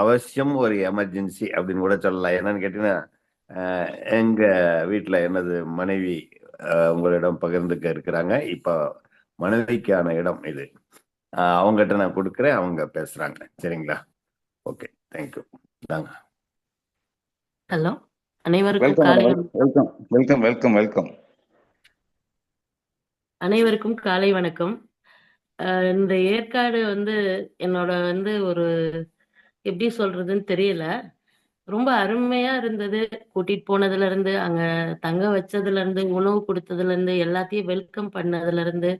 அவசியம் ஒரு எமர்ஜென்சி அப்படின்னு கூட சொல்லலாம். என்னன்னு கேட்டீங்கன்னா, எங்க வீட்டுல எனது மனைவி உங்களிடம் பகிர்ந்துக்க இருக்கிறாங்க. இப்ப மனைவிக்கான இடம் இது. அவங்ககிட்ட நான் கொடுக்குறேன், அவங்க பேசுறாங்க. சரிங்களா? Okay, thank you. தாங்க. ஹலோ, அனைவருக்கும் காலை வணக்கம். இந்த ஏற்காடு என்னோட ஒரு எப்படி சொல்றதுன்னு தெரியல, ரொம்ப அருமையா இருந்தது. கூட்டிட்டு போனதுல இருந்து, அங்க தங்க வச்சதுல இருந்து, உணவு கொடுத்ததுல இருந்து, எல்லாத்தையும் வெல்கம் பண்ணதுல இருந்து,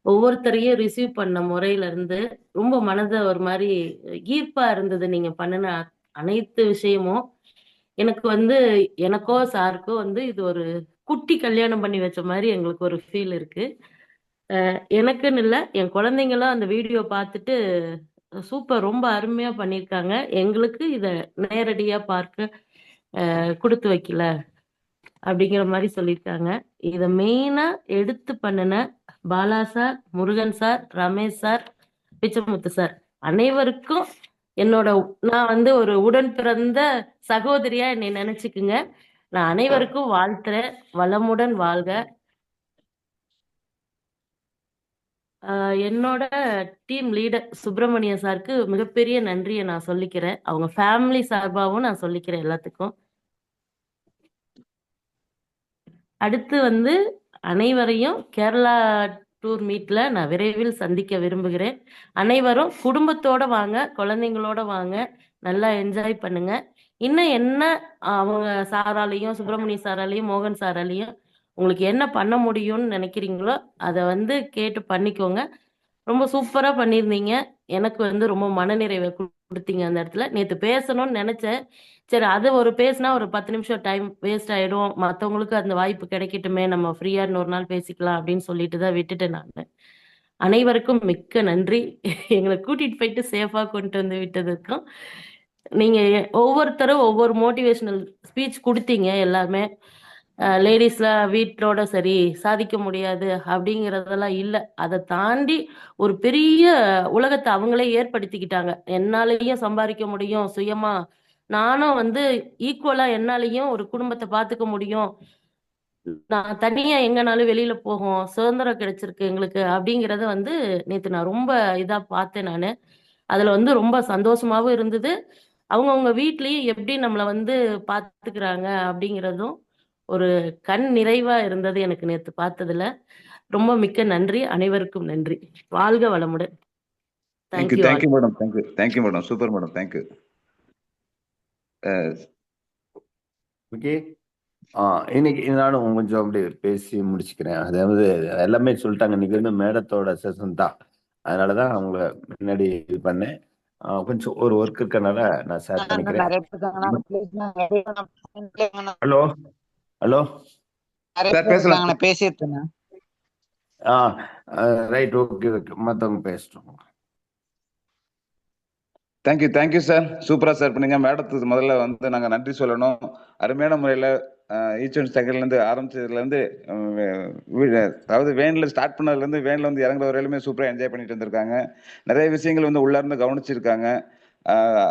ஒவ்வொருத்தரையும் ரிசீவ் பண்ண முறையில இருந்து ரொம்ப மனதை ஒரு மாதிரி ஈர்ப்பா இருந்தது. நீங்க பண்ணின அனைத்து விஷயமும் எனக்கு எனக்கோ சாருக்கோ இது ஒரு குட்டி கல்யாணம் பண்ணி வச்ச மாதிரி எங்களுக்கு ஒரு ஃபீல் இருக்கு. எனக்குன்னு இல்லை, என் குழந்தைங்களும் அந்த வீடியோ பார்த்துட்டு சூப்பர், ரொம்ப அருமையா பண்ணியிருக்காங்க, எங்களுக்கு இதை நேரடியா பார்க்க கொடுத்து வைக்கல அப்படிங்கிற மாதிரி சொல்லியிருக்காங்க. இதை மெயினா எடுத்து பண்ணின Bala sir, Murugan sir, Ramesh sir, Pichamuthu sir அனைவருக்கும் நான் ஒரு உடன் பிறந்த சகோதரியா என்னை நினைச்சுக்குங்க. நான் அனைவருக்கும் வாழ்த்துறேன், வளமுடன் வாழ்க. என்னோட டீம் லீடர் சுப்பிரமணிய சாருக்கு மிகப்பெரிய நன்றியை நான் சொல்லிக்கிறேன். அவங்க ஃபேமிலி சார்பாகவும் நான் சொல்லிக்கிறேன் எல்லாத்துக்கும். அடுத்து அனைவரையும் கேரளா டூர் மீட்ல நான் விரைவில் சந்திக்க விரும்புகிறேன். அனைவரும் குடும்பத்தோட வாங்க, குழந்தைங்களோட வாங்க, நல்லா என்ஜாய் பண்ணுங்க. இன்னும் என்ன அவங்க சாராலையும், சுப்பிரமணிய சாராலையும், மோகன் சாராலையும் உங்களுக்கு என்ன பண்ண முடியும்னு நினைக்கிறீங்களோ அதை கேட்டு பண்ணிக்கோங்க. ரொம்ப சூப்பரா பண்ணியிருந்தீங்க. எனக்கு ரொம்ப மனநிறைவை கொடுத்தீங்க அந்த இடத்துல. நேற்று பேசணும்னு நினைச்சேன், சரி அது பேசினா ஒரு 10 நிமிஷம் டைம் வேஸ்ட் ஆயிடும், மற்றவங்களுக்கு அந்த வாய்ப்பு கிடைக்கட்டுமே, நம்ம ஃப்ரீயா இன்னொரு நாள் பேசிக்கலாம் அப்படின்னு சொல்லிட்டு தான் விட்டுட்டேன் நான். அனைவருக்கும் மிக்க நன்றி, எங்களை கூட்டிட்டு போயிட்டு சேஃபா கொண்டு வந்து விட்டதுக்கும். நீங்க ஒவ்வொருத்தரும் ஒவ்வொரு மோட்டிவேஷனல் ஸ்பீச் கொடுத்தீங்க. எல்லாருமே லேடிஸ்லாம் வீட்டோட சரி சாதிக்க முடியாது அப்படிங்கிறதெல்லாம் இல்லை, அதை தாண்டி ஒரு பெரிய உலகத்தை அவங்களே ஏற்படுத்திக்கிட்டாங்க. என்னாலேயும் சம்பாதிக்க முடியும், சுயமா நானும் வந்து ஈக்குவலா என்னாலையும் ஒரு குடும்பத்தை பார்த்துக்க முடியும், நான் தனியா எங்கனாலும் வெளியில போகும் சுதந்திரம் கிடைச்சிருக்கு எங்களுக்கு அப்படிங்கறத வந்து நேத்து நான் ரொம்ப இதா பார்த்தேன் நானு. அதுல வந்து ரொம்ப சந்தோஷமாவும் இருந்தது. அவங்கவுங்க வீட்லயும் எப்படி நம்மளை வந்து பார்த்துக்கிறாங்க அப்படிங்கிறதும் ஒரு கண் நிறைவா இருந்தது எனக்கு நேத்து பார்த்ததுல. ரொம்ப மிக்க நன்றி. அனைவருக்கும் நன்றி. வாழ்க வளமுடன். Thank you thank you all. Thank you madam, thank you madam, super madam, thank you. Okay. இன்னைக்கு நானும் கொஞ்சம் அப்படியே பேசி முடிச்சுக்கிறேன். அதாவது எல்லாமே சொல்லிட்டாங்க. இன்னைக்கு வந்து மேடத்தோட செஷன் தான், அதனாலதான் அவங்கள முன்னாடி இது பண்ணேன். கொஞ்சம் ஒரு ஒர்க் இருக்கனால நான் ஷேர் பண்ணிக்கிறேன். நிறைய பேர் இருக்காங்கண்ணா, please ண்ணா, நிறைய பேர் ஹலோ ஹலோ நிறைய சார் பேர் பேசலாம். இருக்காங்கண்ணா, பேசிட்டுண்ணா. ரைட், ஓகே ஓகே, மற்றவங்க பேசிட்டோம். தேங்க்யூ சார், சூப்பரா சார் பண்ணீங்க. மேடத்துக்கு முதல்ல வந்து நாங்க நன்றி சொல்லணும். அருமையான முறையில ஈச் அண்ட் செகண்ட்ல இருந்து ஆரம்பிச்சதுல இருந்து அதாவது வேன்ல ஸ்டார்ட் பண்ணதுல இருந்து வேன்ல வந்து இறங்குற வரையிலுமே சூப்பரா என்ஜாய் பண்ணிட்டு இருந்திருக்காங்க. நிறைய விஷயங்கள் வந்து உள்ள இருந்து கவனிச்சிருக்காங்க.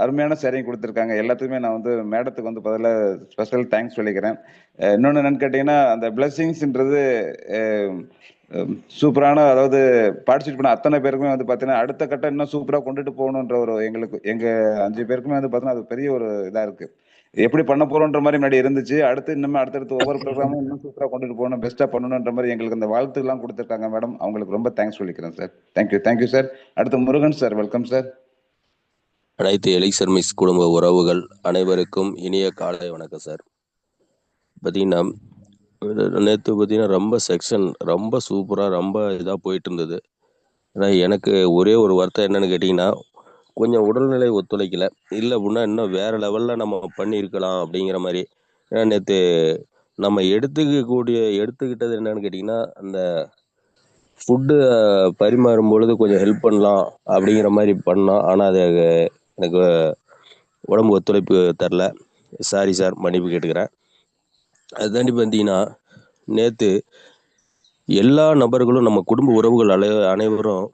அருமையான ஷேரிங் கொடுத்துருக்காங்க. எல்லாத்துக்குமே நான் வந்து மேடத்துக்கு வந்து பதில ஸ்பெஷல் தேங்க்ஸ் சொல்லிக்கிறேன். இன்னொன்று என்னன்னு கேட்டீங்கன்னா, அந்த பிளெஸிங்ஸ்ன்றது சூப்பரான, அதாவது பார்ட்டிசிபேட் பண்ண அத்தனை பேருக்குமே வந்து பார்த்தீங்கன்னா அடுத்த கட்டம் இன்னும் சூப்பராக கொண்டுட்டு போகணுன்ற ஒரு எங்க 5 பேருக்குமே வந்து பார்த்தீங்கன்னா அது பெரிய ஒரு இதாக இருக்கு. எப்படி பண்ண போறோன்ற மாதிரி முன்னாடி இருந்துச்சு. அடுத்தடுத்து ஒவ்வொரு ப்ரோக்ராமும் இன்னும் சூப்பராக கொண்டுட்டு போகணும், பெஸ்ட்டாக பண்ணணுன்ற மாதிரி எங்களுக்கு அந்த வாழ்த்துலாம் கொடுத்துருக்காங்க மேடம். அவங்களுக்கு ரொம்ப தேங்க்ஸ் சொல்லிக்கிறேன் சார். Thank you sir. அடுத்து முருகன் சார், வெல்கம் சார். அனைத்து எலிக்சர் மிஸ் குடும்ப உறவுகள் அனைவருக்கும் இனிய காலை வணக்கம் சார். பார்த்தீங்கன்னா நேற்று பார்த்தீங்கன்னா ரொம்ப செக்ஷன் ரொம்ப சூப்பராக ரொம்ப இதாக போயிட்டு இருந்தது. ஆனால் எனக்கு ஒரே ஒரு வருத்தம் என்னன்னு கேட்டிங்கன்னா, கொஞ்சம் உடல்நிலை ஒத்துழைக்கல. இல்லை அப்படின்னா இன்னும் வேறு லெவலில் நம்ம பண்ணியிருக்கலாம் அப்படிங்கிற மாதிரி. ஏன்னா நேற்று நம்ம எடுத்துக்கிட்டது என்னன்னு கேட்டிங்கன்னா, அந்த ஃபுட்டு பரிமாறும் பொழுது கொஞ்சம் ஹெல்ப் பண்ணலாம் அப்படிங்கிற மாதிரி பண்ணோம். ஆனால் அது எனக்கு உடம்பு ஒத்துழைப்பு தரல. சாரி சார், மன்னிப்பு கேட்டுக்கிறேன். அதுதாண்டி பார்த்தீங்கன்னா, நேற்று எல்லா நபர்களும் நம்ம குடும்ப உறவுகள் அனைவரும்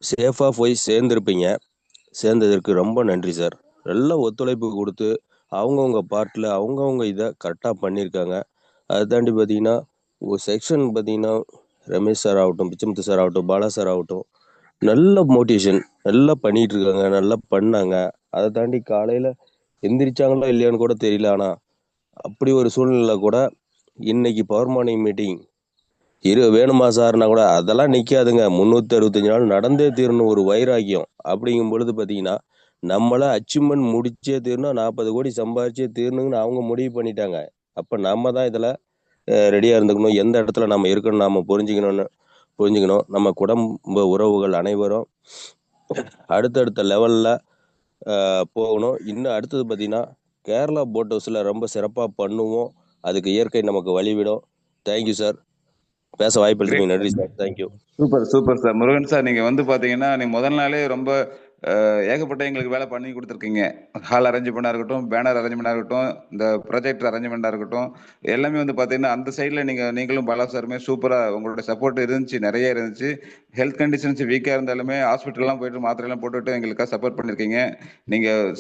சேஃபாக போய் சேர்ந்துருப்பீங்க. சேர்ந்ததற்கு ரொம்ப நன்றி சார். நல்ல ஒத்துழைப்பு கொடுத்து அவங்கவுங்க பார்ட்டில் அவங்கவுங்க இதை கரெக்டாக பண்ணியிருக்காங்க. அதை தாண்டி பார்த்தீங்கன்னா ஒரு செக்ஷன் பார்த்தீங்கன்னா ரமேஷ் சார் ஆகட்டும், பிச்சமுத்து சார் ஆகட்டும், பாலா சார் ஆகட்டும், நல்ல மோட்டிவேஷன் நல்லா பண்ணிட்டு இருக்காங்க, நல்லா பண்ணாங்க. அதை தாண்டி காலையில் எந்திரிச்சாங்களோ இல்லையான்னு கூட தெரியல. ஆனால் அப்படி ஒரு சூழ்நிலை கூட இன்னைக்கு பவர் மார்னிங் மீட்டிங் வேணுமா சார்னா கூட அதெல்லாம் நிற்காதுங்க. 365 நாள் நடந்தே தீரணும் ஒரு வைராக்கியம். அப்படிங்கும் பொழுது பார்த்தீங்கன்னா நம்மள அச்சீவ்மெண்ட் முடிச்சே தீரணும், 40 கோடி சம்பாதிச்சே தீரணுங்கன்னு அவங்க முடிவு பண்ணிட்டாங்க. அப்போ நம்ம தான் இதில் ரெடியாக இருந்துக்கணும். எந்த இடத்துல நம்ம இருக்கணும் நம்ம புரிஞ்சுக்கணும். நம்ம குடும்ப உறவுகள் அனைவரும் அடுத்தடுத்த லெவலில் போகணும். இன்னும் அடுத்தது பார்த்தீங்கன்னா கேரளா போட் ஹவுஸில் ரொம்ப சிறப்பாக பண்ணுவோம். அதுக்கு இயற்கை நமக்கு வழிவிடும். Thank you sir. பேச வாய்ப்பு அளித்தீங்க நன்றி sir. Thank you. Super sir. Murugan sir, நீங்க வந்து பாத்தீங்கன்னா நீங்க முதல் நாளே ரொம்ப ஏகப்பட்ட எங்களுக்கு வேலை பண்ணி கொடுத்துருக்கீங்க. ஹால் அரேஞ்ச்மெண்டாக இருக்கட்டும், பேனர் அரேஞ்ச்மெண்டாக இருக்கட்டும், இந்த ப்ரொஜெக்டர் அரேஞ்ச்மெண்டாக இருக்கட்டும், எல்லாமே வந்து பார்த்தீங்கன்னா அந்த சைடில் நீங்களும் பாலா சாருமே சூப்பராக உங்களோட சப்போர்ட் இருந்துச்சு, நிறைய இருந்துச்சு. ஹெல்த் கண்டிஷன்ஸ் வீக்காக இருந்தாலுமே ஹாஸ்பிட்டல்லாம் போயிட்டு மாத்திரையெல்லாம் போட்டுட்டு எங்களுக்காக சப்போர்ட் பண்ணியிருக்கீங்க. நீங்கள்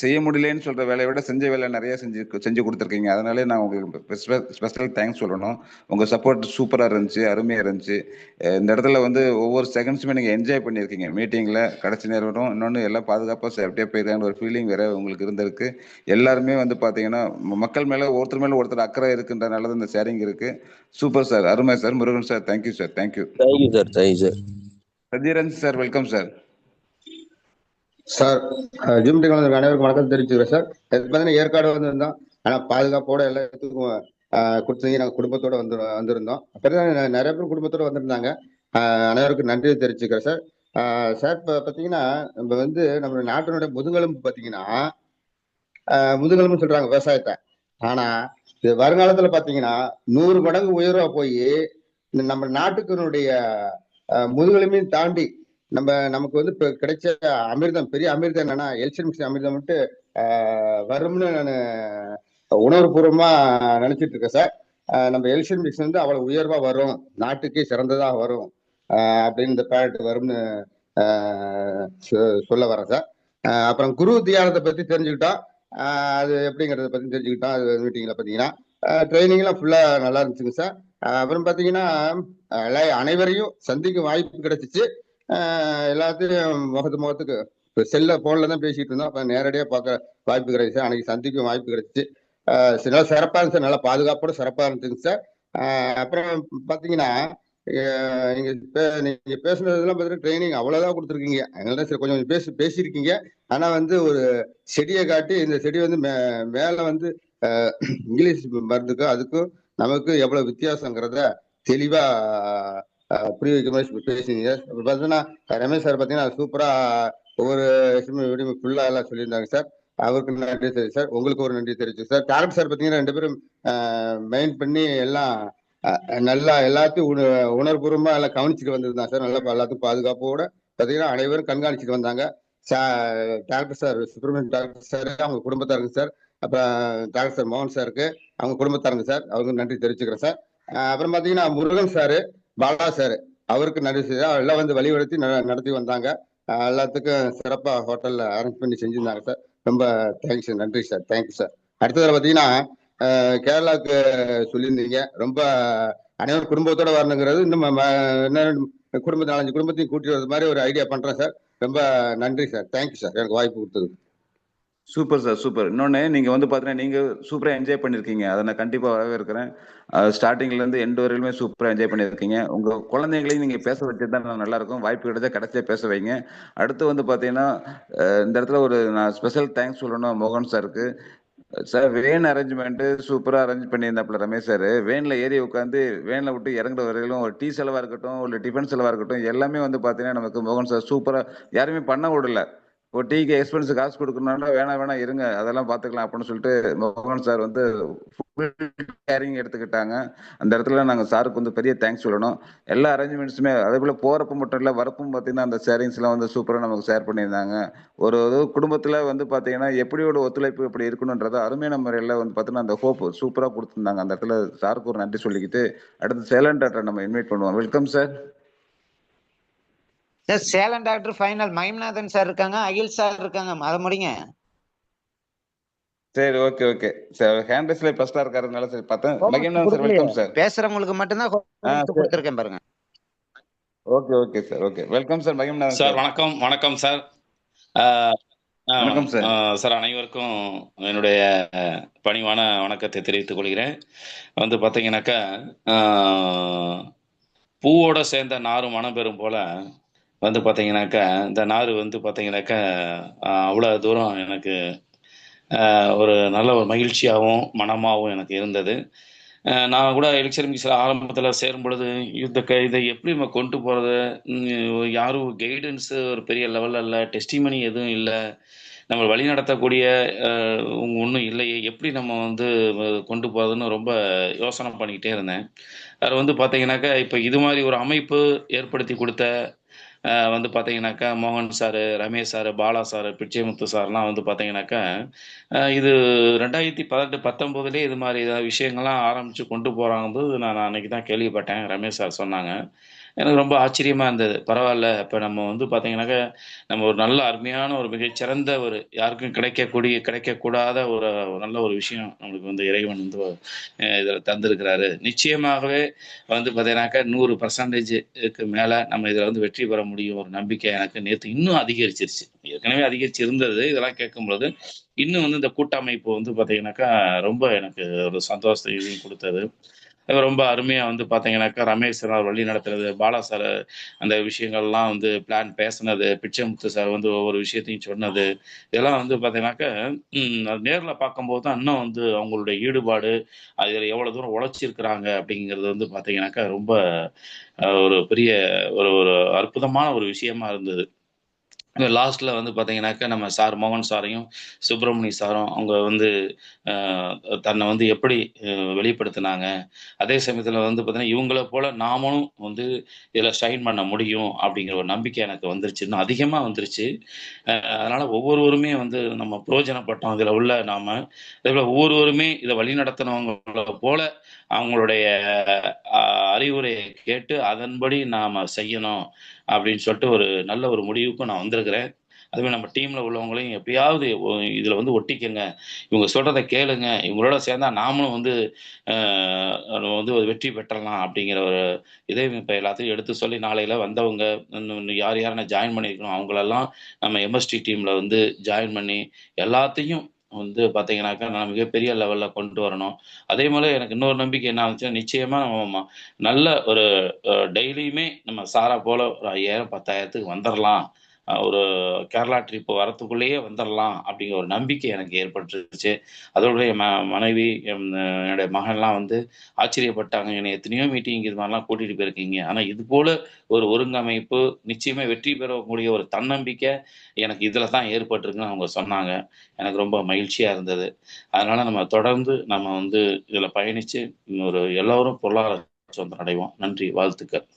செய்ய முடியலன்னு சொல்கிற வேலையை விட செஞ்ச வேலை நிறைய செஞ்சு கொடுத்துருக்கீங்க. அதனாலே நான் உங்களுக்கு ஸ்பெஷல் தேங்க்ஸ் சொல்லணும். உங்கள் சப்போர்ட் சூப்பராக இருந்துச்சு, அருமையாக இருந்துச்சு. இந்த இடத்துல வந்து ஒவ்வொரு செகண்ட்ஸுமே நீங்கள் என்ஜாய் பண்ணியிருக்கீங்க மீட்டிங்கில். கடைசி நேரம் இன்னொன்று எல்லாம் பாதுகாப்பாக சேஃப்டியாக போயிருக்காங்க ஒரு ஃபீலிங் வேற உங்களுக்கு இருந்திருக்கு. எல்லாருமே வந்து பார்த்தீங்கன்னா மக்கள் மேலே ஒருத்தர் அக்கறை இருக்குன்றனால தான் இந்த ஷேரிங் இருக்கு. சூப்பர் சார், அருமை sir. Murugan sir, thank you sir. Thank you sir. Sathyaran sir, welcome sir. Sir ஜிம் டெக்னாலஜி அனைவருக்கும் வணக்கம் தெரிவிச்சுக்கிறேன் சார். பார்த்தீங்கன்னா ஏற்காடு வந்திருந்தோம், ஆனால் பாதுகாப்போட எல்லாத்துக்கும் கொடுத்தீங்க. நாங்கள் குடும்பத்தோட வந்திருந்தோம். அப்பதான் நிறைய பேர் குடும்பத்தோட வந்திருந்தாங்க. அனைவருக்கும் நன்றி தெரிவிச்சுக்கிறேன் சார். சார் இப்போ பார்த்தீங்கன்னா நம்ம வந்து நம்ம நாட்டினுடைய முதுகெலும்பு பார்த்தீங்கன்னா முதுகெலும்பு சொல்றாங்க விவசாயத்தை. ஆனா இது வருங்காலத்துல பார்த்தீங்கன்னா 100 மடங்கு உயர்வா போய் நம்ம நாட்டுக்குனுடைய முதுகெலும்பையும் தாண்டி நமக்கு வந்து இப்போ கிடைச்ச அமிர்தம், பெரிய அமிர்தம் என்னன்னா எல்சன் மிக்ஸ் அமிர்தம் மட்டும் வரும்னு நான் உணர்வுபூர்வமா நினைச்சிட்டு இருக்கேன் சார். நம்ம எல்சன் மிக்ஸ் வந்து அவ்வளவு உயர்வா வரும், நாட்டுக்கே சிறந்ததாக வரும் அப்படின்னு இந்த ப்ராடக்ட் வரும்னு சொல்ல வரேன் சார். அப்புறம் குரு தியானத்தை பத்தி தெரிஞ்சுக்கிட்டோம். அது எப்படிங்கிறத பத்தி தெரிஞ்சுக்கிட்டோம். அது மீட்டிங்ல பாத்தீங்கன்னா ட்ரைனிங்லாம் ஃபுல்லா நல்லா இருந்துச்சுங்க சார். அப்புறம் பாத்தீங்கன்னா அனைவரையும் சந்திக்கும் வாய்ப்பு கிடைச்சிச்சு. எல்லாத்தையும் முகத்துக்கு இப்போ போன்ல தான் பேசிட்டு இருந்தோம். அப்ப நேரடியாக பார்க்க வாய்ப்பு கிடைச்சு அன்னைக்கு சந்திக்கும் வாய்ப்பு கிடைச்சிச்சு. நல்லா சிறப்பா இருந்துச்சு, நல்லா பாதுகாப்போட சிறப்பா இருந்துச்சுங்க சார். அப்புறம் பாத்தீங்கன்னா நீங்க பேசுனதுலாம் பார்த்தீங்கன்னா ட்ரைனிங் அவ்வளவுதான் கொடுத்துருக்கீங்க. அதனால சரி கொஞ்சம் பேசியிருக்கீங்க. ஆனா வந்து ஒரு செடியை காட்டி இந்த செடி வந்து மேல வந்து இங்கிலீஷ் மருந்துக்கும் அதுக்கும் நமக்கு எவ்வளவு வித்தியாசங்கிறத தெளிவா புரிய வைக்கிற மாதிரி பேசுனீங்க. பார்த்தீங்கன்னா ரமேஷ் சார் பார்த்தீங்கன்னா சூப்பரா ஒவ்வொரு ஃபுல்லா எல்லாம் சொல்லியிருந்தாங்க சார். அவருக்கு நன்றி தெரிவிச்சு சார். உங்களுக்கு ஒரு நன்றி தெரிவிச்சு சார். டாக்டர் சார் பார்த்தீங்கன்னா 2 பேரும் மெயின் பண்ணி எல்லாம் நல்லா எல்லாத்தையும் உணர்வுபூர்வமா எல்லாம் கவனிச்சுட்டு வந்திருந்தாங்க சார். நல்லா எல்லாத்துக்கும் பாதுகாப்போட பார்த்தீங்கன்னா அனைவரும் கண்காணிச்சுட்டு வந்தாங்க. Doctor sir Subramanian doctor sir அவங்க குடும்பத்தாருங்க சார். அப்புறம் டாக்டர் சார் மோகன் சாருக்கு அவங்க குடும்பத்தாருங்க சார். அவருக்கு நன்றி தெரிவிச்சுக்கிறேன் சார். அப்புறம் பார்த்தீங்கன்னா முருகன் சாரு, பாலா சார் அவருக்கு நன்றி செய்ய எல்லாம் வந்து வழிபடுத்தி நடத்தி வந்தாங்க. எல்லாத்துக்கும் சிறப்பா ஹோட்டல்ல அரேஞ்ச் பண்ணி செஞ்சிருந்தாங்க சார். ரொம்ப தேங்க்ஸ் சார், நன்றி சார், தேங்க்யூ சார். அடுத்ததுல பார்த்தீங்கன்னா கேரளாவுக்கு சொல்லியிருந்தீங்க. ரொம்ப அனைவரும் குடும்பத்தோட வரணுங்கிறது இன்னும் குடும்பத்தை 4-5 குடும்பத்தையும் கூட்டி வர்றது மாதிரி ஒரு ஐடியா பண்றேன் சார். ரொம்ப நன்றி சார், தேங்க்யூ சார் எனக்கு வாய்ப்பு கொடுத்தது. Super sir, super. இன்னொன்னு நீங்க வந்து பாத்தீங்கன்னா நீங்க சூப்பரா என்ஜாய் பண்ணிருக்கீங்க. அதை நான் கண்டிப்பா வரவேற்கிறேன். ஸ்டார்டிங்ல இருந்து எண்ட் வரையிலுமே சூப்பரா என்ஜாய் பண்ணிருக்கீங்க. உங்க குழந்தைங்களையும் நீங்க பேச வச்சது தான் நல்லா இருக்கும். வாய்ப்பு கிடைச்சா கடைசியா பேச வைங்க. அடுத்து வந்து பாத்தீங்கன்னா இந்த இடத்துல ஒரு நான் ஸ்பெஷல் தேங்க்ஸ் சொல்லணும் மோகன் சாருக்கு. சார் வேன் அரேஞ்ச்மெண்ட் சூப்பரா அரேஞ்ச் பண்ணியிருந்தாப்புல ரமேஷ் சார். வேன்ல ஏறி உட்காந்து வேன்ல விட்டு இறங்குற வரையிலும் ஒரு டீ செலவா இருக்கட்டும், ஒரு டிஃபன் செலவா இருக்கட்டும், எல்லாமே வந்து பாத்தீங்கன்னா நமக்கு மோகன் சார் சூப்பரா யாருமே பண்ண விடல. ஒரு டீக்கு எக்ஸ்பென்ஸ் காசு கொடுக்கணும்னா வேணாம் இருங்க அதெல்லாம் பார்த்துக்கலாம் அப்படின்னு சொல்லிட்டு மோகன் சார் வந்து கேரிங் எடுத்துக்கிட்டாங்க. அந்த இடத்துல நாங்கள் சாருக்கு வந்து பெரிய தேங்க்ஸ் சொல்லணும். எல்லா அரேஞ்ச்மெண்ட்ஸுமே அதே போல் போகிறப்ப மட்டும் இல்லை வரப்பும் பார்த்தீங்கன்னா அந்த ஷேரிங்ஸ்லாம் வந்து சூப்பராக நமக்கு ஷேர் பண்ணியிருந்தாங்க. ஒரு குடும்பத்தில் வந்து பார்த்தீங்கன்னா எப்படியோட ஒத்துழைப்பு எப்படி இருக்கணுன்றத அருமையான முறையில் வந்து பார்த்தீங்கன்னா அந்த ஹோப் சூப்பராக கொடுத்துருந்தாங்க. அந்த இடத்துல சாருக்கு ஒரு நன்றி சொல்லிக்கிட்டு அடுத்து சேலன் டாக்டர் நம்ம இன்வைட் பண்ணுவோம். Welcome sir. Sir Salem doctor final Mahimnathan sir இருக்காங்க, அகில் சார் இருக்காங்க. அதை முடிங்க. சரி, ஓகே ஓகே சார். ஹேண்ட் ரைஸ்ல ஃபர்ஸ்டா இருக்காருனால சரி பார்த்தேன். Mahimnathan sir welcome sir. பேசுறவங்களுக்கு மட்டும்தான் கொடுத்துருக்கேன் பாருங்க. Okay okay sir, okay welcome sir Mahimnathan sir. வணக்கம் வணக்கம் சார். வணக்கம் சார். சார் அனைவருக்கும் என்னுடைய பணிவான வணக்கத்தை தெரிவித்துக் கொள்கிறேன். வந்து பார்த்தீங்கன்னாக்கா பூவோட சேர்ந்த நாறு மனம் பெறும் போல வந்து பார்த்தீங்கன்னாக்கா இந்த நாறு வந்து பார்த்தீங்கன்னாக்கா அவ்வளோ தூரம் எனக்கு ஒரு நல்ல ஒரு மகிழ்ச்சியாகவும் மனமாகவும் எனக்கு இருந்தது. நான் கூட எலெக்ஷன் மிக்ஸில் ஆரம்பத்தில் சேரும் பொழுது இதை எப்படி நம்ம கொண்டு போகிறது, யாரும் கைடன்ஸு ஒரு பெரிய லெவலில் இல்லை, டெஸ்டிமனி எதுவும் இல்லை, நம்ம வழி நடத்தக்கூடிய ஒன்றும் இல்லையே, எப்படி நம்ம வந்து கொண்டு போகிறதுன்னு ரொம்ப யோசனை பண்ணிக்கிட்டே இருந்தேன். அதில் வந்து பார்த்தீங்கன்னாக்கா இப்போ இது மாதிரி ஒரு அமைப்பு ஏற்படுத்தி கொடுத்த வந்து பார்த்தீங்கன்னாக்கா மோகன் sir, Ramesh sir, Bala sir, Pichaimuthu சார்லாம் வந்து பார்த்தீங்கன்னாக்கா இது 2018-19 இது மாதிரி ஏதாவது விஷயங்கள்லாம் ஆரம்பித்து கொண்டு போகிறாங்கும்போது நான் அன்னைக்கு தான் கேள்விப்பட்டேன். ரமேஷ் சார் சொன்னாங்க. எனக்கு ரொம்ப ஆச்சரியமாக இருந்தது. பரவாயில்ல, இப்போ நம்ம வந்து பார்த்தீங்கன்னாக்கா நம்ம ஒரு நல்ல அருமையான ஒரு மிகச்சிறந்த ஒரு யாருக்கும் கிடைக்கக்கூடாத ஒரு நல்ல ஒரு விஷயம் நம்மளுக்கு வந்து இறைவன் வந்து இதில் தந்திருக்கிறாரு. நிச்சயமாகவே வந்து பார்த்தீங்கன்னாக்கா 100% மேலே நம்ம இதில் வந்து வெற்றி பெற முடியும் ஒரு நம்பிக்கை எனக்கு நேற்று இன்னும் அதிகரிச்சிருச்சு. ஏற்கனவே அதிகரிச்சு இருந்தது. இதெல்லாம் கேட்கும்பொழுது இன்னும் வந்து இந்த கூட்டமைப்பு வந்து பார்த்தீங்கன்னாக்கா ரொம்ப எனக்கு ஒரு சந்தோஷத்தையும் கொடுத்தது. ரொம்ப அருமையாக வந்து பார்த்தீங்கன்னாக்கா ரமேஷ் சார் வழி நடத்துறது, பாலா சார் அந்த விஷயங்கள்லாம் வந்து பிளான் பேசுனது, பிச்சைமுத்து சார் வந்து ஒவ்வொரு விஷயத்தையும் சொன்னது, இதெல்லாம் வந்து பார்த்தீங்கன்னாக்கா அது நேரில் பார்க்கும்போது தான் இன்னும் வந்து அவங்களுடைய ஈடுபாடு, அதில் எவ்வளோ தூரம் உழைச்சிருக்கிறாங்க அப்படிங்கிறது வந்து பார்த்தீங்கன்னாக்கா ரொம்ப ஒரு பெரிய ஒரு ஒரு அற்புதமான ஒரு விஷயமா இருந்தது. லாஸ்ட்ல வந்து பார்த்தீங்கன்னாக்கா நம்ம சார் மோகன் சாரையும் சுப்பிரமணி சாரும் அவங்க வந்து தன்னை வந்து எப்படி வெளிப்படுத்தினாங்க, அதே சமயத்தில் வந்து பார்த்தீங்கன்னா இவங்கள போல நாமளும் வந்து இதில் ஷைன் பண்ண முடியும் அப்படிங்கிற ஒரு நம்பிக்கை எனக்கு வந்துருச்சு, இன்னும் அதிகமாக வந்துருச்சு. அதனால் ஒவ்வொருவருமே வந்து நம்ம பிரயோஜனப்பட்டோம் இதில் உள்ள நாம். அதேபோல் ஒவ்வொருவருமே இதை வழி நடத்தினவங்கள போல அவங்களுடைய அறிவுரையை கேட்டு அதன்படி நாம் செய்யணும் அப்படின்னு சொல்லிட்டு ஒரு நல்ல ஒரு முடிவுக்கும் நான் வந்திருக்கிறேன். அதுவே நம்ம டீம்ல உள்ளவங்களையும் எப்பயாவது இதுல வந்து ஒட்டிக்கங்க, இவங்க சொல்றத கேளுங்க, இவங்களோட சேர்ந்தா நாமளும் வந்து வந்து ஒரு வெற்றி பெற்றலாம் அப்படிங்கிற ஒரு இதை இப்போ எல்லாத்தையும் எடுத்து சொல்லி நாளையில வந்தவங்க இன்னும் யார் யாரை ஜாயின் பண்ணியிருக்கணும் அவங்களெல்லாம் நம்ம எம்எஸ்டி டீம்ல வந்து ஜாயின் பண்ணி எல்லாத்தையும் வந்து பார்த்தீங்கன்னாக்கா நான் மிகப்பெரிய லெவலில் கொண்டு வரணும். அதே மாதிரி எனக்கு இன்னொரு நம்பிக்கை என்ன ஆச்சுன்னா நிச்சயமாக நம்ம நல்ல ஒரு டெய்லியுமே நம்ம சாரா போல ஒரு 5000 10,000த்துக்கு வந்துடலாம், ஒரு கேரளா ட்ரிப் வரத்துக்குள்ளேயே வந்துடலாம் அப்படிங்கிற ஒரு நம்பிக்கை எனக்கு ஏற்பட்டுருச்சு. அதோட என் மனைவி என்னுடைய மகன்லாம் வந்து ஆச்சரியப்பட்டாங்க, என்னை எத்தனையோ மீட்டிங் இது மாதிரிலாம் கூட்டிகிட்டு போயிருக்கீங்க, ஆனால் இது போல ஒரு ஒருங்கமைப்பு நிச்சயமாக வெற்றி பெறக்கூடிய ஒரு தன்னம்பிக்கை எனக்கு இதில் தான் ஏற்பட்டிருக்குன்னு அவங்க சொன்னாங்க. எனக்கு ரொம்ப மகிழ்ச்சியாக இருந்தது. அதனால் நம்ம தொடர்ந்து நம்ம வந்து இதில் பயணித்து ஒரு எல்லோரும் பொருளாதார சுதந்திரம் அடைவோம். நன்றி, வாழ்த்துக்கள்.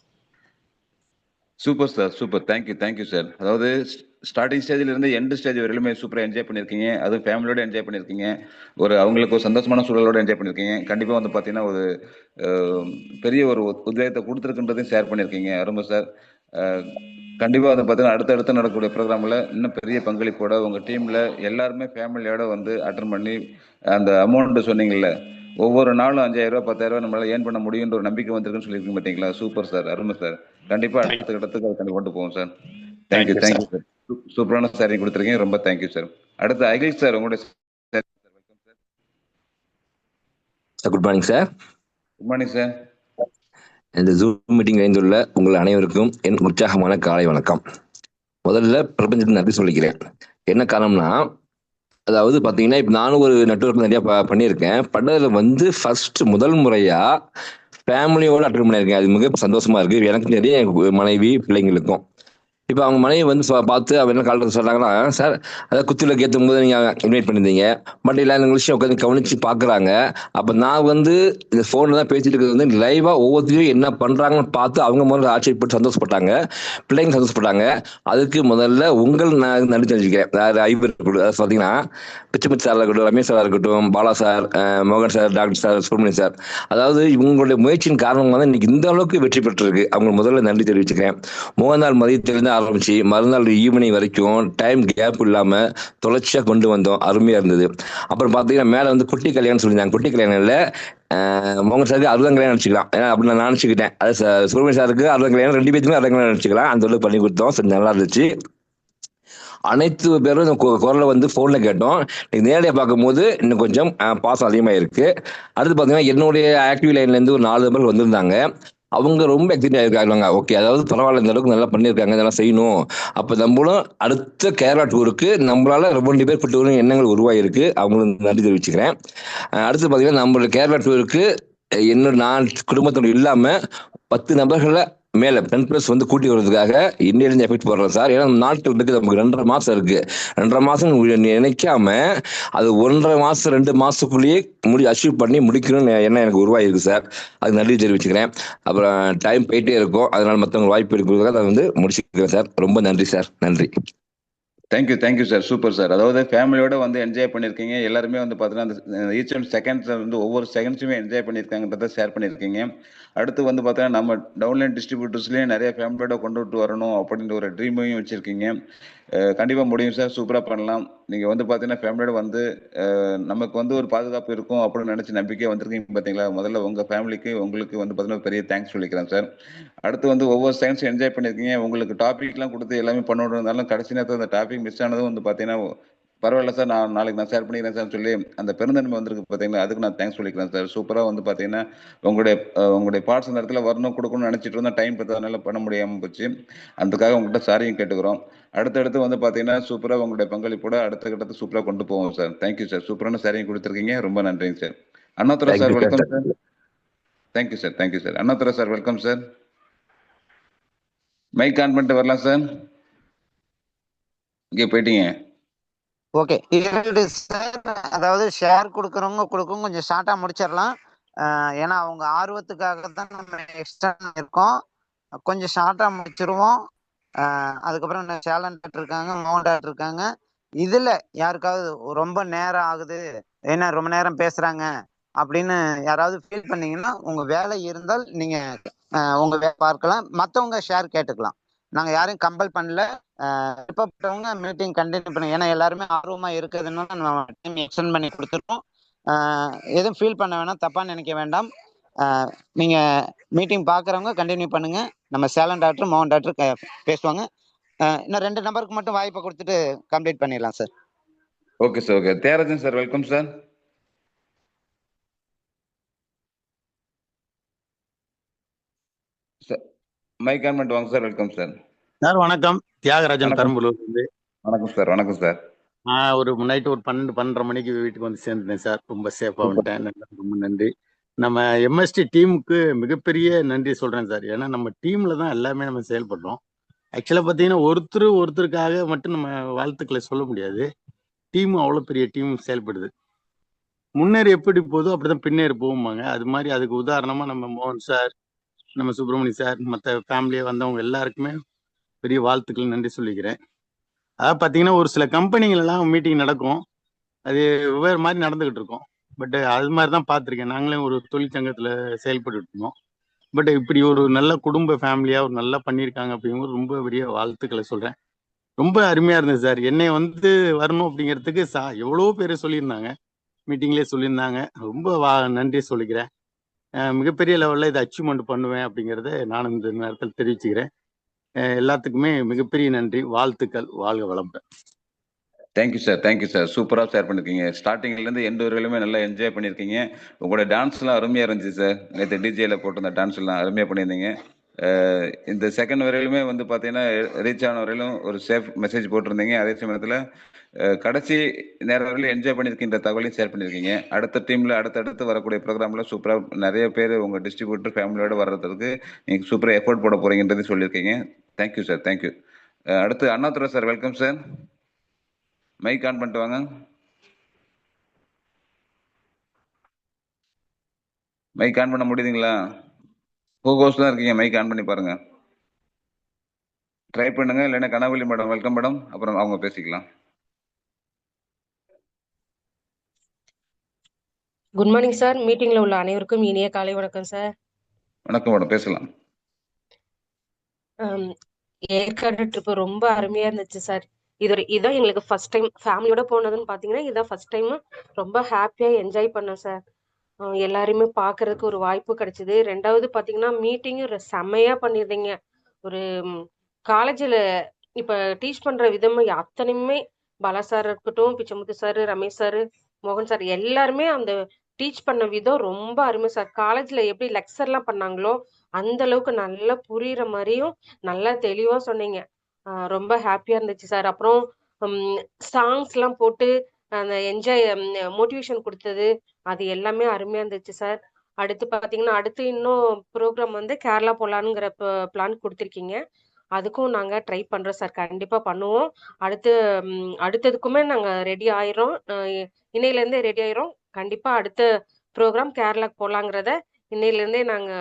Super sir, super. Thank you sir. அதாவது ஸ்டார்டிங் ஸ்டேஜ்ல இருந்து எண்ட் ஸ்டேஜ் வரையிலுமே சூப்பராக என்ஜாய் பண்ணியிருக்கீங்க. அதுவும் ஃபேமிலியோட என்ஜாய் பண்ணியிருக்கீங்க. அவங்களுக்கு ஒரு சந்தோஷமான சூழலோட என்ஜாய் பண்ணியிருக்கீங்க. கண்டிப்பாக வந்து பார்த்தீங்கன்னா ஒரு பெரிய ஒரு உத்வேகத்தை கொடுத்துருக்குன்றதையும் ஷேர் பண்ணியிருக்கீங்க. அருமை சார். கண்டிப்பாக வந்து பார்த்தீங்கன்னா அடுத்தடுத்து நடக்கக்கூடிய ப்ரோக்ராமில் இன்னும் பெரிய பங்களிப்போட உங்கள் டீமில் எல்லாருமே ஃபேமிலியோட வந்து அட்டன் பண்ணி அந்த அமௌண்ட்டு சொன்னீங்கல்ல, ஒவ்வொரு நாளும் 5000 10,000 நம்மளால ஏர்ன் பண்ண முடியுன்ற ஒரு நம்பிக்கை வந்திருக்குன்னு சொல்லியிருக்கீங்க பார்த்தீங்களா? சூப்பர் சார், அருமை சார். கண்டிப்பா அடுத்த கட்டத்துக்கு அதை கொண்டு போவோம் சார். Thank you sir. சூப்பரான ஷேரிங் கொடுத்துருக்கீங்க. ரொம்ப தேங்க்யூ சார். அடுத்து அகில் சார், உங்களுடைய good morning sir. Good morning sir. இந்த ஜூம் மீட்டிங் இணைந்துள்ள உங்கள் அனைவருக்கும் என் உற்சாகமான காலை வணக்கம். முதல்ல பிரபஞ்சத்துக்கு நன்றி சொல்லிக்கிறேன். என்ன காரணம்னா, அதாவது பார்த்தீங்கன்னா இப்போ நானும் ஒரு நெட்வொர்க் நிறையா பண்ணியிருக்கேன். பண்ணதில் வந்து முதல் முறையாக ஃபேமிலியோடு அட்டன் பண்ணியிருக்கேன். அது மிக சந்தோஷமா இருக்குது எனக்கு, நிறைய மனைவி பிள்ளைங்களுக்கும். இப்போ அவங்க மனைவி வந்து பார்த்து அவங்க என்ன கால் சொல்கிறாங்கன்னா, சார் அதாவது குத்தியில் கேட்கும் போது நீங்கள் இன்வைட் பண்ணியிருந்தீங்க, பட் இல்லை இந்த விஷயம் உட்காந்து கவனித்து பார்க்குறாங்க. அப்போ நான் வந்து இந்த ஃபோனில் தான் பேசிட்டு இருக்கிறது வந்து லைவாக ஒவ்வொருத்தையும் என்ன பண்ணுறாங்கன்னு பார்த்து அவங்க முதல்ல ஆச்சரியப்பட்டு சந்தோஷப்பட்டாங்க, பிள்ளைங்க சந்தோஷப்பட்டாங்க. அதுக்கு முதல்ல நான் நன்றி தெரிஞ்சுக்கிறேன். ஐவர் அதாவது பார்த்தீங்கன்னா பிச்சமித் சாராக இருக்கட்டும், ரமேஷ் சாராக இருக்கட்டும், பாலா சார், மோகன் sir, doctor sir, Subramanian sir, அதாவது இவங்களுடைய முயற்சியின் காரணமாக தான் இன்னைக்கு இந்த அளவுக்கு வெற்றி பெற்றிருக்கு. அவங்க முதல்ல நன்றி தெரிவிச்சுக்கிறேன். நாள் மதியத்திலிருந்து ஆரம்பிச்சு மறுநாள் ஈவினிங் வரைக்கும் டைம் கேப் இல்லாம தொடர்ச்சியா கொண்டு வந்தோம். அருமையா இருந்தது. அப்புறம் பாத்தீங்கன்னா மேல வந்து குட்டி கல்யாணம் சொல்லியிருந்தாங்க. குட்டி கல்யாணம்ல மோகன் சாருக்கு 60 கல்யாணம் நினைச்சுக்கலாம். ஏன்னா அப்படி நான் நினைச்சுக்கிட்டேன். அது சுப்பிரமணிய சாருக்கு 60 கல்யாணம், 2 பேருக்குமே 60 கல்யாணம் நினைச்சுக்கலாம். அந்த அளவுக்கு பண்ணி கொடுத்தோம். சரி, நல்லா இருந்துச்சு. அனைத்து பேரும் இந்த குரலை வந்து ஃபோனில் கேட்டோம். நேரடியாக பார்க்கும்போது இன்னும் கொஞ்சம் பாசம் அதிகமாக இருக்கு. அடுத்து பார்த்தீங்கன்னா என்னுடைய ஆக்டிவ் லைன்லேருந்து ஒரு 4 நபர்கள் வந்திருந்தாங்க. அவங்க ரொம்ப எக்ஸைட் ஆகிருக்காங்க. ஓகே, அதாவது பரவாயில்ல, இந்த அளவுக்கு நல்லா பண்ணியிருக்காங்க, இதெல்லாம் செய்யணும். அப்போ நம்மளும் அடுத்த கேரளா டூருக்கு நம்மளால 2 பேர் கூட்டு வரும் எண்ணங்கள் உருவாகிருக்கு. அவங்களுக்கு நன்றி தெரிவிச்சுக்கிறேன். அடுத்து பார்த்தீங்கன்னா நம்மளோட கேரளா டூருக்கு நான் குடும்பத்தோடு இல்லாமல் 10 நபர்களை மேலே 10+ வந்து கூட்டி வர்றதுக்காக இன்னிலிருந்து எஃபெக்ட் போடுறோம் சார். ஏன்னா நாட்கள் இருக்குது, நமக்கு 2.5 மாதம் இருக்கு. 2.5 மாதம் நினைக்காம அது 1.5 மாதம் 2 மாதத்துக்குள்ளேயே அச்சீவ் பண்ணி முடிக்கணும்னு என்ன எனக்கு உருவாயிருக்கு சார். அது நன்றி தெரிவிச்சுக்கிறேன். அப்புறம் டைம் போயிட்டே இருக்கும், அதனால மற்றவங்க வாய்ப்பு இருக்கிறதுக்காக அதை வந்து முடிச்சுக்கிறேன் சார். ரொம்ப நன்றி சார். நன்றி. Thank you sir. Super sir. அதாவது ஃபேமிலியோட வந்து என்ஜாய் பண்ணியிருக்கீங்க. எல்லாருமே வந்து பார்த்தீங்கன்னா அந்த ஈச் அண்ட் செகண்ட்ஸ் வந்து ஒவ்வொரு செகண்ட்ஸுமே என்ஜாய் பண்ணியிருக்காங்கன்றதை ஷேர் பண்ணியிருக்கீங்க. அடுத்து வந்து பார்த்தீங்கன்னா நம்ம டவுன்லைன் டிஸ்ட்ரிபியூட்டர்ஸ்லேயும் நிறைய ஃபேமிலியோட கொண்டுட்டு வரணும் அப்படின்ற ஒரு ட்ரீமையும் வச்சுருக்கீங்க. கண்டிப்பாக முடியும் சார். சூப்பராக பண்ணலாம். நீங்கள் வந்து பார்த்தீங்கன்னா ஃபேமிலியோட வந்து நமக்கு வந்து ஒரு பாதுகாப்பு இருக்கும் அப்படின்னு நினச்சி நம்பிக்கையாக வந்திருக்கீங்க பார்த்தீங்களா? முதல்ல உங்கள் ஃபேமிலிக்கு உங்களுக்கு வந்து பார்த்தீங்கன்னா பெரிய தேங்க்ஸ் சொல்லிக்கிறேன் சார். அடுத்து வந்து ஒவ்வொரு செகண்ட்ஸும் என்ஜாய் பண்ணியிருக்கீங்க. உங்களுக்கு டாபிக்லாம் கொடுத்து எல்லாமே பண்ணிருந்தாலும் கடைசி நேரத்தில் அந்த டாபிக் மிஸ் ஆனதும் வந்து பார்த்தீங்கன்னா பரவாயில்ல சார், நாளைக்கு நான் ஷேர் பண்ணிக்கிறேன் சார் சொல்லி அந்த பெருந்தன்மை வந்திருக்கு பார்த்தீங்களா? அதுக்கு நான் தேங்க்ஸ் சொல்லிக்கிறேன் சார். சூப்பராக வந்து பார்த்தீங்கன்னா உங்களுடைய பார்ட்ஸ் அந்த இடத்துல வரணும் கொடுக்கணும்னு நினச்சிட்டு இருந்தால் டைம் பற்றதுனால பண்ண முடியாமல் போச்சு. அதுக்காக உங்கள்கிட்ட சாரியும் கேட்டுக்கிறோம். அடுத்தடுத்து வந்து பார்த்தீங்கன்னா சூப்பராக உங்களுடைய பங்களிப்போட அடுத்த கட்டத்தை சூப்பராக கொண்டு போவோம் சார். Thank you sir. சூப்பரான சாரியும் கொடுத்துருக்கீங்க. ரொம்ப நன்றிங்க sir. Annadurai sir welcome sir. Thank you sir. Annadurai sir welcome sir. Mic on பண்ணிட்டு வரலாம் சார். இங்கே போயிட்டீங்க. ஓகே, அதாவது ஷேர் கொடுக்குறவங்க கொஞ்சம் ஷார்ட்டாக முடிச்சிடலாம். ஏன்னா அவங்க ஆர்வத்துக்காக தான் நம்ம எக்ஸ்ட்ரா இருக்கோம். கொஞ்சம் ஷார்ட்டாக முடிச்சிருவோம். அதுக்கப்புறம் சேலண்ட் இருக்காங்க, மோகன்டாட் இருக்காங்க. இதில் யாருக்காவது ரொம்ப நேரம் ஆகுது, ஏன்னா ரொம்ப நேரம் பேசுகிறாங்க அப்படின்னு யாராவது ஃபீல் பண்ணீங்கன்னா உங்கள் வேலை இருந்தால் நீங்கள் உங்கள் பார்க்கலாம், மற்றவங்க ஷேர் கேட்டுக்கலாம். நாங்கள் யாரையும் கம்பல் பண்ணல. விருப்பப்பட்டவங்க மீட்டிங் கண்டினியூ பண்ணுங்க. ஏன்னா எல்லாருமே ஆர்வமாக இருக்கிறதுனால நம்ம டைம் எக்ஸ்டெண்ட் பண்ணி கொடுத்துருக்கோம். எதுவும் ஃபீல் பண்ண வேணாம், தப்பாக நினைக்க வேண்டாம். நீங்கள் மீட்டிங் பார்க்குறவங்க கண்டினியூ பண்ணுங்க. நம்ம சேலம் டாக்டர் மோகன் டாக்டர் பேசுவாங்க. இன்னும் 2 நம்பருக்கு மட்டும் வாய்ப்பை கொடுத்துட்டு கம்ப்ளீட் பண்ணிடலாம் sir. Okay sir. Okay, Thiyagarajan sir, welcome sir. Sir mic on பண்ணிட்டு வாங்க சார். Welcome sir. சார் வணக்கம். தியாகராஜன் வணக்கம். பெரம்பலூர்லேருந்து. வணக்கம் சார். வணக்கம் சார். நான் ஒரு நைட்டு ஒரு 12-12:30 மணிக்கு வீட்டுக்கு வந்து சேர்ந்துட்டேன் சார். ரொம்ப சேஃபாக வந்துட்டேன். ரொம்ப நன்றி. நம்ம எம்எஸ்டி டீமுக்கு மிகப்பெரிய நன்றி சொல்கிறேன் சார். ஏன்னா நம்ம டீமில் தான் எல்லாமே நம்ம செயல்படுறோம். ஆக்சுவலாக பார்த்தீங்கன்னா ஒருத்தருக்காக மட்டும் நம்ம வாழ்த்துக்களை சொல்ல முடியாது. டீம் அவ்வளோ பெரிய டீம் செயல்படுது. முன்னேறி எப்படி போதோ அப்படிதான் பின்னேறி போகுமாங்க. அது மாதிரி அதுக்கு உதாரணமாக நம்ம மோகன் சார், நம்ம சுப்பிரமணிய சார், மற்ற ஃபேமிலியாக வந்தவங்க எல்லாருக்குமே பெரிய வாழ்த்துக்கள் நன்றி சொல்லிக்கிறேன். அதாவது பார்த்தீங்கன்னா ஒரு சில கம்பெனிகளெல்லாம் மீட்டிங் நடக்கும், அது வெவ்வேறு மாதிரி நடந்துகிட்டு இருக்கும். பட் அது மாதிரி தான் பார்த்துருக்கேன். நாங்களே ஒரு தொழிற்சங்கத்தில் செயல்பட்டு இருந்தோம். பட் இப்படி ஒரு நல்ல குடும்ப ஃபேமிலியாக ஒரு நல்லா பண்ணியிருக்காங்க அப்படிங்கும்போது ரொம்ப பெரிய வாழ்த்துக்களை சொல்கிறேன். ரொம்ப அருமையாக இருந்தது சார். என்னை வந்து வரணும் அப்படிங்கிறதுக்கு எவ்வளோ பேர் சொல்லியிருந்தாங்க, மீட்டிங்லேயே சொல்லியிருந்தாங்க. ரொம்ப நன்றி சொல்லிக்கிறேன். மிகப்பெரிய லெவலில் இதை அச்சீவ்மெண்ட் பண்ணுவேன் அப்படிங்கிறத நான் இந்த நேரத்தில் தெரிவிச்சுக்கிறேன். எல்லாத்துக்குமே மிகப்பெரிய நன்றி, வாழ்த்துக்கள். வாழ்க வளமுடன். Thank you sir. Thank you sir. சூப்பராக ஷேர் பண்ணியிருக்கீங்க. ஸ்டார்டிங்லேருந்து எண்டு வரையிலுமே நல்லா என்ஜாய் பண்ணியிருக்கீங்க. உங்களோட டான்ஸ்லாம் அருமையாக இருந்துச்சு சார். நேற்று டிஜேயில் போட்டிருந்த டான்ஸ்லாம் அருமையாக பண்ணியிருந்தீங்க. இந்த செகண்ட் வரையிலுமே வந்து பார்த்தீங்கன்னா ரீச் ஆன வரையிலும் ஒரு சேஃப் மெசேஜ் போட்டிருந்தீங்க. அதே சமயத்தில் கடைசி நேரம் வரையிலும் என்ஜாய் பண்ணியிருக்கின்ற தகவலையும் ஷேர் பண்ணியிருக்கீங்க. அடுத்த டீமில் அடுத்தடுத்து வரக்கூடிய ப்ரோக்ராமில் சூப்பராக நிறைய பேர் உங்கள் டிஸ்ட்ரிபியூட்டர் ஃபேமிலியோடு வர்றதுக்கு நீங்கள் சூப்பராக எஃபோர்ட் போட போகிறீங்கன்றது சொல்லியிருக்கீங்க. Thank you sir. தேங்க்யூ. அடுத்து Annadurai sir, welcome sir. Mic on பண்ணிட்டு வாங்க. மைக் ஆன் பண்ண முடியுதுங்களா? கோகோஸ் தான் இருக்கீங்க, மைக் ஆன் பண்ணி பாருங்க. ட்ரை பண்ணுங்க. இல்லைன்னா கனவலி மேடம், வெல்கம் மேடம். அப்புறம் அவங்க பேசிக்கலாம். Good morning sir. மீட்டிங்ல உள்ள அனைவருக்கும் இனிய காலை வணக்கம் சார். வணக்கம் மேடம், பேசலாம். ஏற்காடு ட்ரிப் ரொம்ப அருமையா இருந்துச்சு சார். இதான் எங்களுக்கு ஃபர்ஸ்ட் டைம் ஃபேமிலியோட போனதுன்னு பாத்தீங்கன்னா இதான் ஃபர்ஸ்ட் டைம். ரொம்ப ஹாப்பியா என்ஜாய் பண்ணோம் சார். எல்லாருமே பாக்குறதுக்கு ஒரு வாய்ப்பு கிடைச்சது. 2வது பாத்தீங்கன்னா மீட்டிங்கும் செம்மையா பண்ணிருந்தீங்க. ஒரு காலேஜில் இப்ப டீச் பண்ற விதம் அத்தனையுமே பாலா சார் இருக்கட்டும், பிச்சமுத்து சார், ரமேஷ் சார், மோகன் சார் எல்லாருமே அந்த டீச் பண்ண விதம் ரொம்ப அருமை சார். காலேஜ்ல எப்படி லெக்சர்லாம் பண்ணாங்களோ அந்த அளவுக்கு நல்லா புரியுற மாதிரியும் நல்லா தெளிவா சொன்னீங்க. ரொம்ப ஹாப்பியா இருந்துச்சு சார். அப்புறம் சாங்ஸ் எல்லாம் போட்டு அந்த என்ஜாய் மோட்டிவேஷன் கொடுத்தது அது எல்லாமே அருமையா இருந்துச்சு சார். அடுத்து பாத்தீங்கன்னா அடுத்து இன்னும் ப்ரோக்ராம் வந்து கேரளா போலானுங்கிற பிளான் கொடுத்துருக்கீங்க. அதுக்கும் நாங்க ட்ரை பண்றோம் சார். கண்டிப்பா பண்ணுவோம். அடுத்ததுக்குமே நாங்க ரெடி ஆயிரோம். இன்னையில இருந்தே ரெடி ஆயிரோம். கண்டிப்பா அடுத்த ப்ரோக்ராம் கேரளாக்கு போலாங்கிறத இன்னையில இருந்தே நாங்க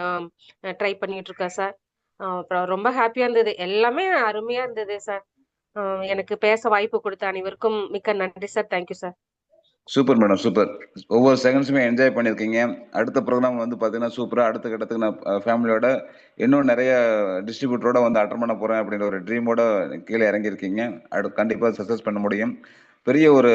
ட்ரை பண்ணிட்டு இருக்கோம் சார். அப்புறம் ரொம்ப ஹாப்பியா இருந்தது. எல்லாமே அருமையா இருந்தது சார். எனக்கு பேச வாய்ப்பு கொடுத்த அனைவருக்கும் மிக்க நன்றி sir. Thank you sir. Super madam, super. ஒவ்வொரு செகண்ட்ஸுமே என்ஜாய் பண்ணியிருக்கீங்க. அடுத்த ப்ரோக்ராம் வந்து பார்த்தீங்கன்னா சூப்பராக அடுத்த கட்டத்துக்கு நான் ஃபேமிலியோட இன்னும் நிறைய டிஸ்ட்ரிபியூட்டரோட வந்து அட்டன் பண்ண போகிறேன் அப்படின்ற ஒரு ட்ரீமோட கீழே இறங்கியிருக்கீங்க. கண்டிப்பாக சக்ஸஸ் பண்ண முடியும். பெரிய ஒரு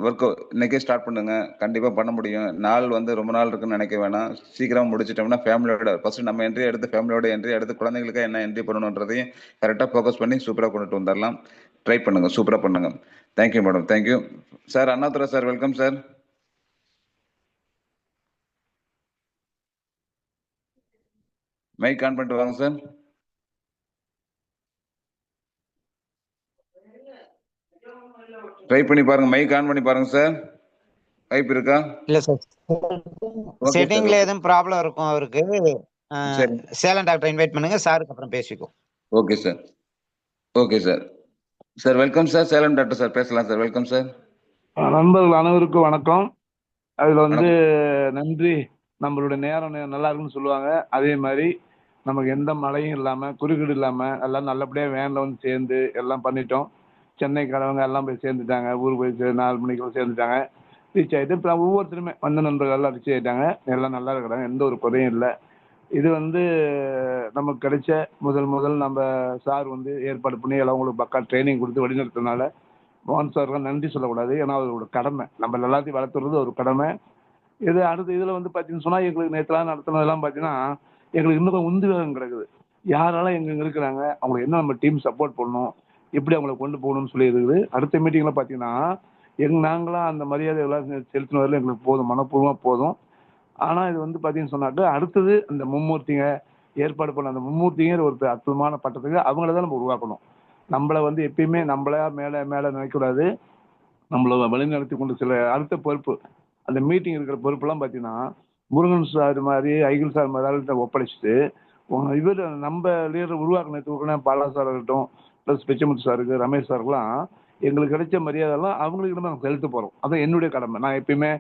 ஒர்க் இன்னைக்கே ஸ்டார்ட் பண்ணுங்க, கண்டிப்பாக பண்ண முடியும். நாள் வந்து ரொம்ப நாள் இருக்குன்னு நினைக்க வேணாம். சீக்கிரம் முடிச்சிட்டோம்னா ஃபேமிலியோட ஃபர்ஸ்ட் நம்ம என்ட்ரி எடுத்து ஃபேமிலியோட என்ட்ரி எடுத்து குழந்தைங்களுக்கு என்ன என்ட்ரி பண்ணணுன்றதையும் கரெக்டாக ஃபோக்கஸ் பண்ணி சூப்பராக கொண்டுட்டு வந்துடலாம். ட்ரை பண்ணுங்க, சூப்பராக பண்ணுங்க. Thank you madam. Thank you sir. Annadurai sir, welcome sir. Mic on பண்ணிட்டு வாங்க சார். ட்ரை பண்ணி பாருங்க, மைக் ஆன் பண்ணி பாருங்க சார். வாய்ப்பு இருக்கா? இல்ல சார், செட்டிங்ல எதுவும் ப்ராப்ளம் இருக்கும் அவருக்கு. சேலம் டாக்டர் இன்வைட் பண்ணுங்க, சாருக்கு அப்புறம் பேசிக்கோ. Okay sir. Okay sir. Sir welcome sir. Salem doctor sir பேசலாம் சார். Welcome sir. நண்பர்கள் அனைவருக்கும் வணக்கம். அதில் வந்து நன்றி. நம்மளுடைய நேரம் நல்லா இருக்குன்னு சொல்லுவாங்க. அதே மாதிரி நமக்கு எந்த மழையும் இல்லாமல் குறுக்கீடு இல்லாமல் எல்லாம் நல்லபடியாக வேனில் வந்து சேர்ந்து எல்லாம் பண்ணிட்டோம். சென்னைக்காரவங்க எல்லாம் போய் சேர்ந்துட்டாங்க. ஊருக்கு போய் 4 மணிக்கு சேர்ந்துட்டாங்க. ரீச் ஆகிட்டு இப்போ ஒவ்வொருத்தருமே வந்த நண்பர்கள் எல்லாம் ரீச் ஆகிட்டாங்க. எல்லாம் நல்லா இருக்கிறாங்க. எந்த ஒரு குறையும் இல்லை. இது வந்து நமக்கு கிடைச்ச முதல் நம்ம சார் வந்து ஏற்பாடு பண்ணி எல்லாம் உங்களுக்கு பக்கா ட்ரைனிங் கொடுத்து வழிநடத்தினால மோகன் சாருக்கு நன்றி சொல்லக்கூடாது. ஏன்னா அவரோட கடமை, நம்ம எல்லாத்தையும் வளர்த்துறது ஒரு கடமை. இது அடுத்த இதில் வந்து பார்த்தீங்கன்னு சொன்னால் எங்களுக்கு நேற்றுலாம் நடத்தினதெல்லாம் பார்த்தீங்கன்னா எங்களுக்கு இன்னும் கொஞ்சம் உந்துவேகம் கிடக்குது. யாரெல்லாம் எங்க இருக்கிறாங்க, அவங்களுக்கு என்ன நம்ம டீம் சப்போர்ட் பண்ணணும், எப்படி அவங்கள கொண்டு போகணும்னு சொல்லி இருக்குது. அடுத்த மீட்டிங்கில் பார்த்தீங்கன்னா நாங்களாம் அந்த மரியாதை எல்லாம் செலுத்தினதில் எங்களுக்கு போதும், மனப்பூர்வமாக போதும். ஆனால் இது வந்து பார்த்தீங்கன்னு சொன்னாக்க அடுத்தது அந்த மும்மூர்த்திங்க ஏற்பாடு பண்ண அந்த மும்மூர்த்திங்கிற ஒரு அற்புதமான பட்டத்துக்கு அவங்கள தான் நம்ம உருவாக்கணும். நம்மளை வந்து எப்பயுமே நம்மளா மேலே மேலே நினைக்கக்கூடாது. நம்மளை வழிநடத்தி கொண்டு சில அடுத்த பொறுப்பு அந்த மீட்டிங் இருக்கிற பொறுப்பெல்லாம் பார்த்தீங்கன்னா முருகன் சார் மாதிரி ஐகில் சார் மாதிரி ஒப்படைச்சிட்டு இவர் நம்ம லீடர் உருவாக்கின பாலா சார் இருக்கட்டும், ப்ளஸ் பிச்சமுத்து சாருக்கு, ரமேஷ் சாருக்குலாம் எங்களுக்கு கிடைச்ச மரியாதைலாம் அவங்களுக்கு நாங்கள் செலுத்த போகிறோம். அதான் என்னுடைய கடமை. நான் எப்பயுமே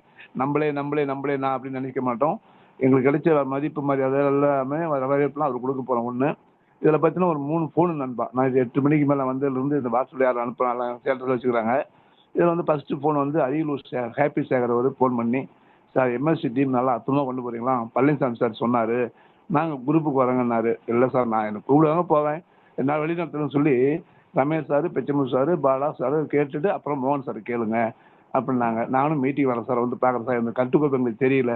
நம்மளே நான் அப்படின்னு நினைக்க மாட்டோம். எங்களுக்கு கிடைச்ச மதிப்பு மரியாதை எல்லாமே வரவேற்பெலாம் அவர் கொடுக்க போகிறோம். ஒன்று இதில் பார்த்தீங்கன்னா ஒரு 3 ஃபோனு நண்பா. நான் இது 8 மணிக்கு மேலே வந்ததுலேருந்து இந்த வாட்ஸ்அப்பில் யாரும் அனுப்புனாங்க தேட்டரில் வச்சுக்கிறாங்க. இதில் வந்து ஃபஸ்ட்டு ஃபோன் வந்து அரியலூர் ஹாப்பி சேகர் அவர் ஃபோன் பண்ணி, சார் எம்எஸ்சி டீம் நல்லா அற்புதமாக கொண்டு போகிறீங்களா, பழனிசாமி சார் சொன்னார், நாங்கள் குரூப்புக்கு வரேங்கன்னாரு. இல்லை சார் நான் எனக்கு கூப்பிடுவாங்க போவேன், என்னால் வெளிநடத்தணும்னு சொல்லி Ramesh sir, Pechamuthu sir, Bala sir கேட்டுட்டு அப்புறம் மோகன் சார் கேளுங்க அப்படின்னாங்க. நானும் மீட்டிங் வரேன் சார், வந்து பார்க்குறேன் சார், இந்த கட்டுக்கோப்பு எங்களுக்கு தெரியல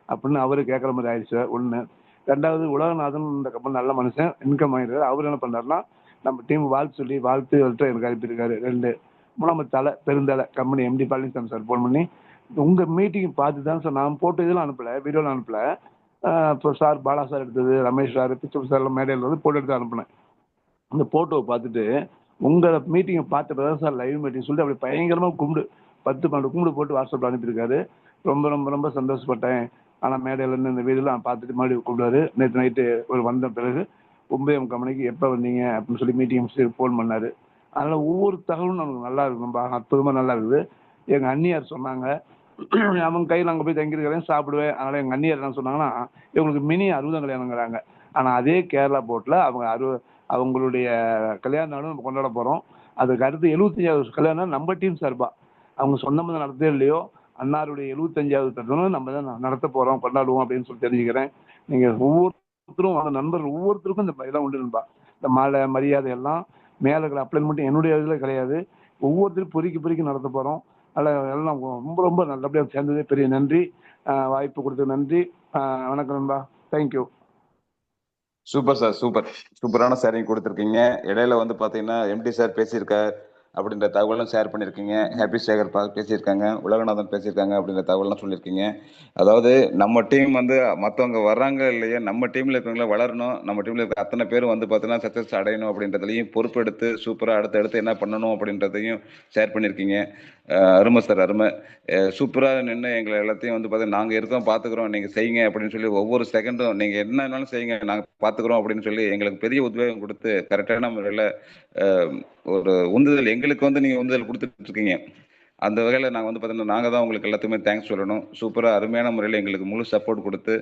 அப்படின்னு அவரு கேட்குற மாதிரி ஆயிடுச்சு சார். ஒன்று. ரெண்டாவது உலகநாதன் இந்த கப்பல் நல்ல மனுஷன், இன்கம் ஆகிருக்காரு. அவர் என்ன பண்ணாருன்னா நம்ம டீம் வாழ்த்து எனக்கு அனுப்பியிருக்காரு. 2. மூணாவது பெருந்தலை company MD Palaniswami sir phone பண்ணி உங்கள் மீட்டிங் பார்த்து தான் சார், நான் போட்டு இதெல்லாம் அனுப்பலை, வீடியோலாம் அனுப்பலை, இப்போ சார் பாலா சார் எடுத்தது, ரமேஷ் சார், பிச்சம் சார் எல்லாம் மேடையில் வந்து போட்டோ எடுத்து அனுப்பினேன். அந்த ஃபோட்டோவை பார்த்துட்டு உங்களை மீட்டிங்கை பார்த்துட்டு தான் சார் லைவ் மீட்டிங் சொல்லிட்டு அப்படி பயங்கரமாக 10-12 கும்பிடு போட்டு வாட்ஸ்அப்பில் அனுப்பியிருக்காரு. ரொம்ப ரொம்ப ரொம்ப சந்தோஷப்பட்டேன். ஆனால் மேடையிலேருந்து இந்த வீடியோலாம் பார்த்துட்டு மறுபடியும் கூப்பிடுவாரு. நேற்று நைட்டு ஒரு வந்த பிறகு 9:30 மணிக்கு எப்போ வந்தீங்க அப்படின்னு சொல்லி மீட்டிங் ஃபோன் பண்ணார். அதனால் ஒவ்வொரு தகவலும் நமக்கு நல்லா இருக்கும், ரொம்ப அற்புதமாக நல்லா இருக்குது. எங்கள் அண்ணியார் சொன்னாங்க, அவங்க கையில் அங்கே போய் தங்கியிருக்கிறேன் சாப்பிடுவேன். அதனால் எங்கள் அண்ணியார் என்ன சொன்னாங்கன்னா இவங்களுக்கு மினி 60 கல்யாணங்கிறாங்க. ஆனால் அதே கேரளா போர்ட்டில் அவங்களுடைய கல்யாண நாளும் நம்ம கொண்டாட போகிறோம். அதுக்கு அடுத்து 75வது கல்யாணம் நம்ம டீம் சார்பா. அவங்க சொந்தமாக நடத்தவே இல்லையோ, அன்னாருடைய 75வது தருணம் நம்ம தான் நடத்த போகிறோம், கொண்டாடுவோம் அப்படின்னு சொல்லி தெரிஞ்சுக்கிறேன். நீங்கள் ஒவ்வொருத்தரும் அந்த நண்பர்கள் ஒவ்வொருத்தருக்கும் இந்த இதெல்லாம் உண்டு நண்பா. இந்த மாலை மரியாதை எல்லாம் மேலே அப்ளை மட்டும் என்னுடைய இதில் கிடையாது, ஒவ்வொருத்தரும் பொறுக்கி நடத்த போகிறோம். அதில் எல்லாம் ரொம்ப ரொம்ப நல்லபடியாக சேர்ந்ததே பெரிய நன்றி. வாய்ப்பு கொடுத்தது நன்றி. வணக்கம் நண்பா. தேங்க்யூ. சூப்பர் சார், சூப்பரான ஷேரிங் கொடுத்துருக்கீங்க. இடையில வந்து பார்த்தீங்கன்னா எம்டி சார் பேசியிருக்கார் அப்படின்ற தகவலும் ஷேர் பண்ணியிருக்கீங்க. ஹாப்பி சேகர் பேசியிருக்காங்க, உலகநாதன் பேசியிருக்காங்க அப்படின்ற தகவலாம் சொல்லியிருக்கீங்க. அதாவது நம்ம டீம் வந்து மற்றவங்க வர்றாங்க இல்லையா, நம்ம டீமில் இருக்கிறவங்கள வளரணும், நம்ம டீமில் இருக்கிற அத்தனை பேரும் வந்து பார்த்தீங்கன்னா சக்ஸஸ் அடையணும் அப்படின்றதுலையும் பொறுப்பெடுத்து சூப்பராக அடுத்தடுத்து என்ன பண்ணணும் அப்படின்றதையும் ஷேர் பண்ணியிருக்கீங்க. அருமை சார், அருமை. சூப்பராக நின்று எங்களை எல்லாத்தையும் வந்து பார்த்தீங்கன்னா நாங்கள் இருக்கோம், பார்த்துக்குறோம், நீங்கள் செய்யுங்க அப்படின்னு சொல்லி ஒவ்வொரு செகண்டும் நீங்கள் என்னன்னாலும் செய்யுங்க, நாங்கள் பார்த்துக்குறோம் அப்படின்னு சொல்லி எங்களுக்கு பெரிய உத்வேகம் கொடுத்து கரெக்டான முறையில் ஒரு உந்துதல் எங்களுக்கு வந்து நீங்கள் உந்துதல் கொடுத்துட்டு இருக்கீங்க. அந்த வகையில் நாங்கள் வந்து பார்த்தீங்கன்னா நாங்கள் தான் உங்களுக்கு எல்லாத்துக்குமே தேங்க்ஸ் சொல்லணும். சூப்பராக அருமையான முறையில் எங்களுக்கு முழு சப்போர்ட் கொடுத்து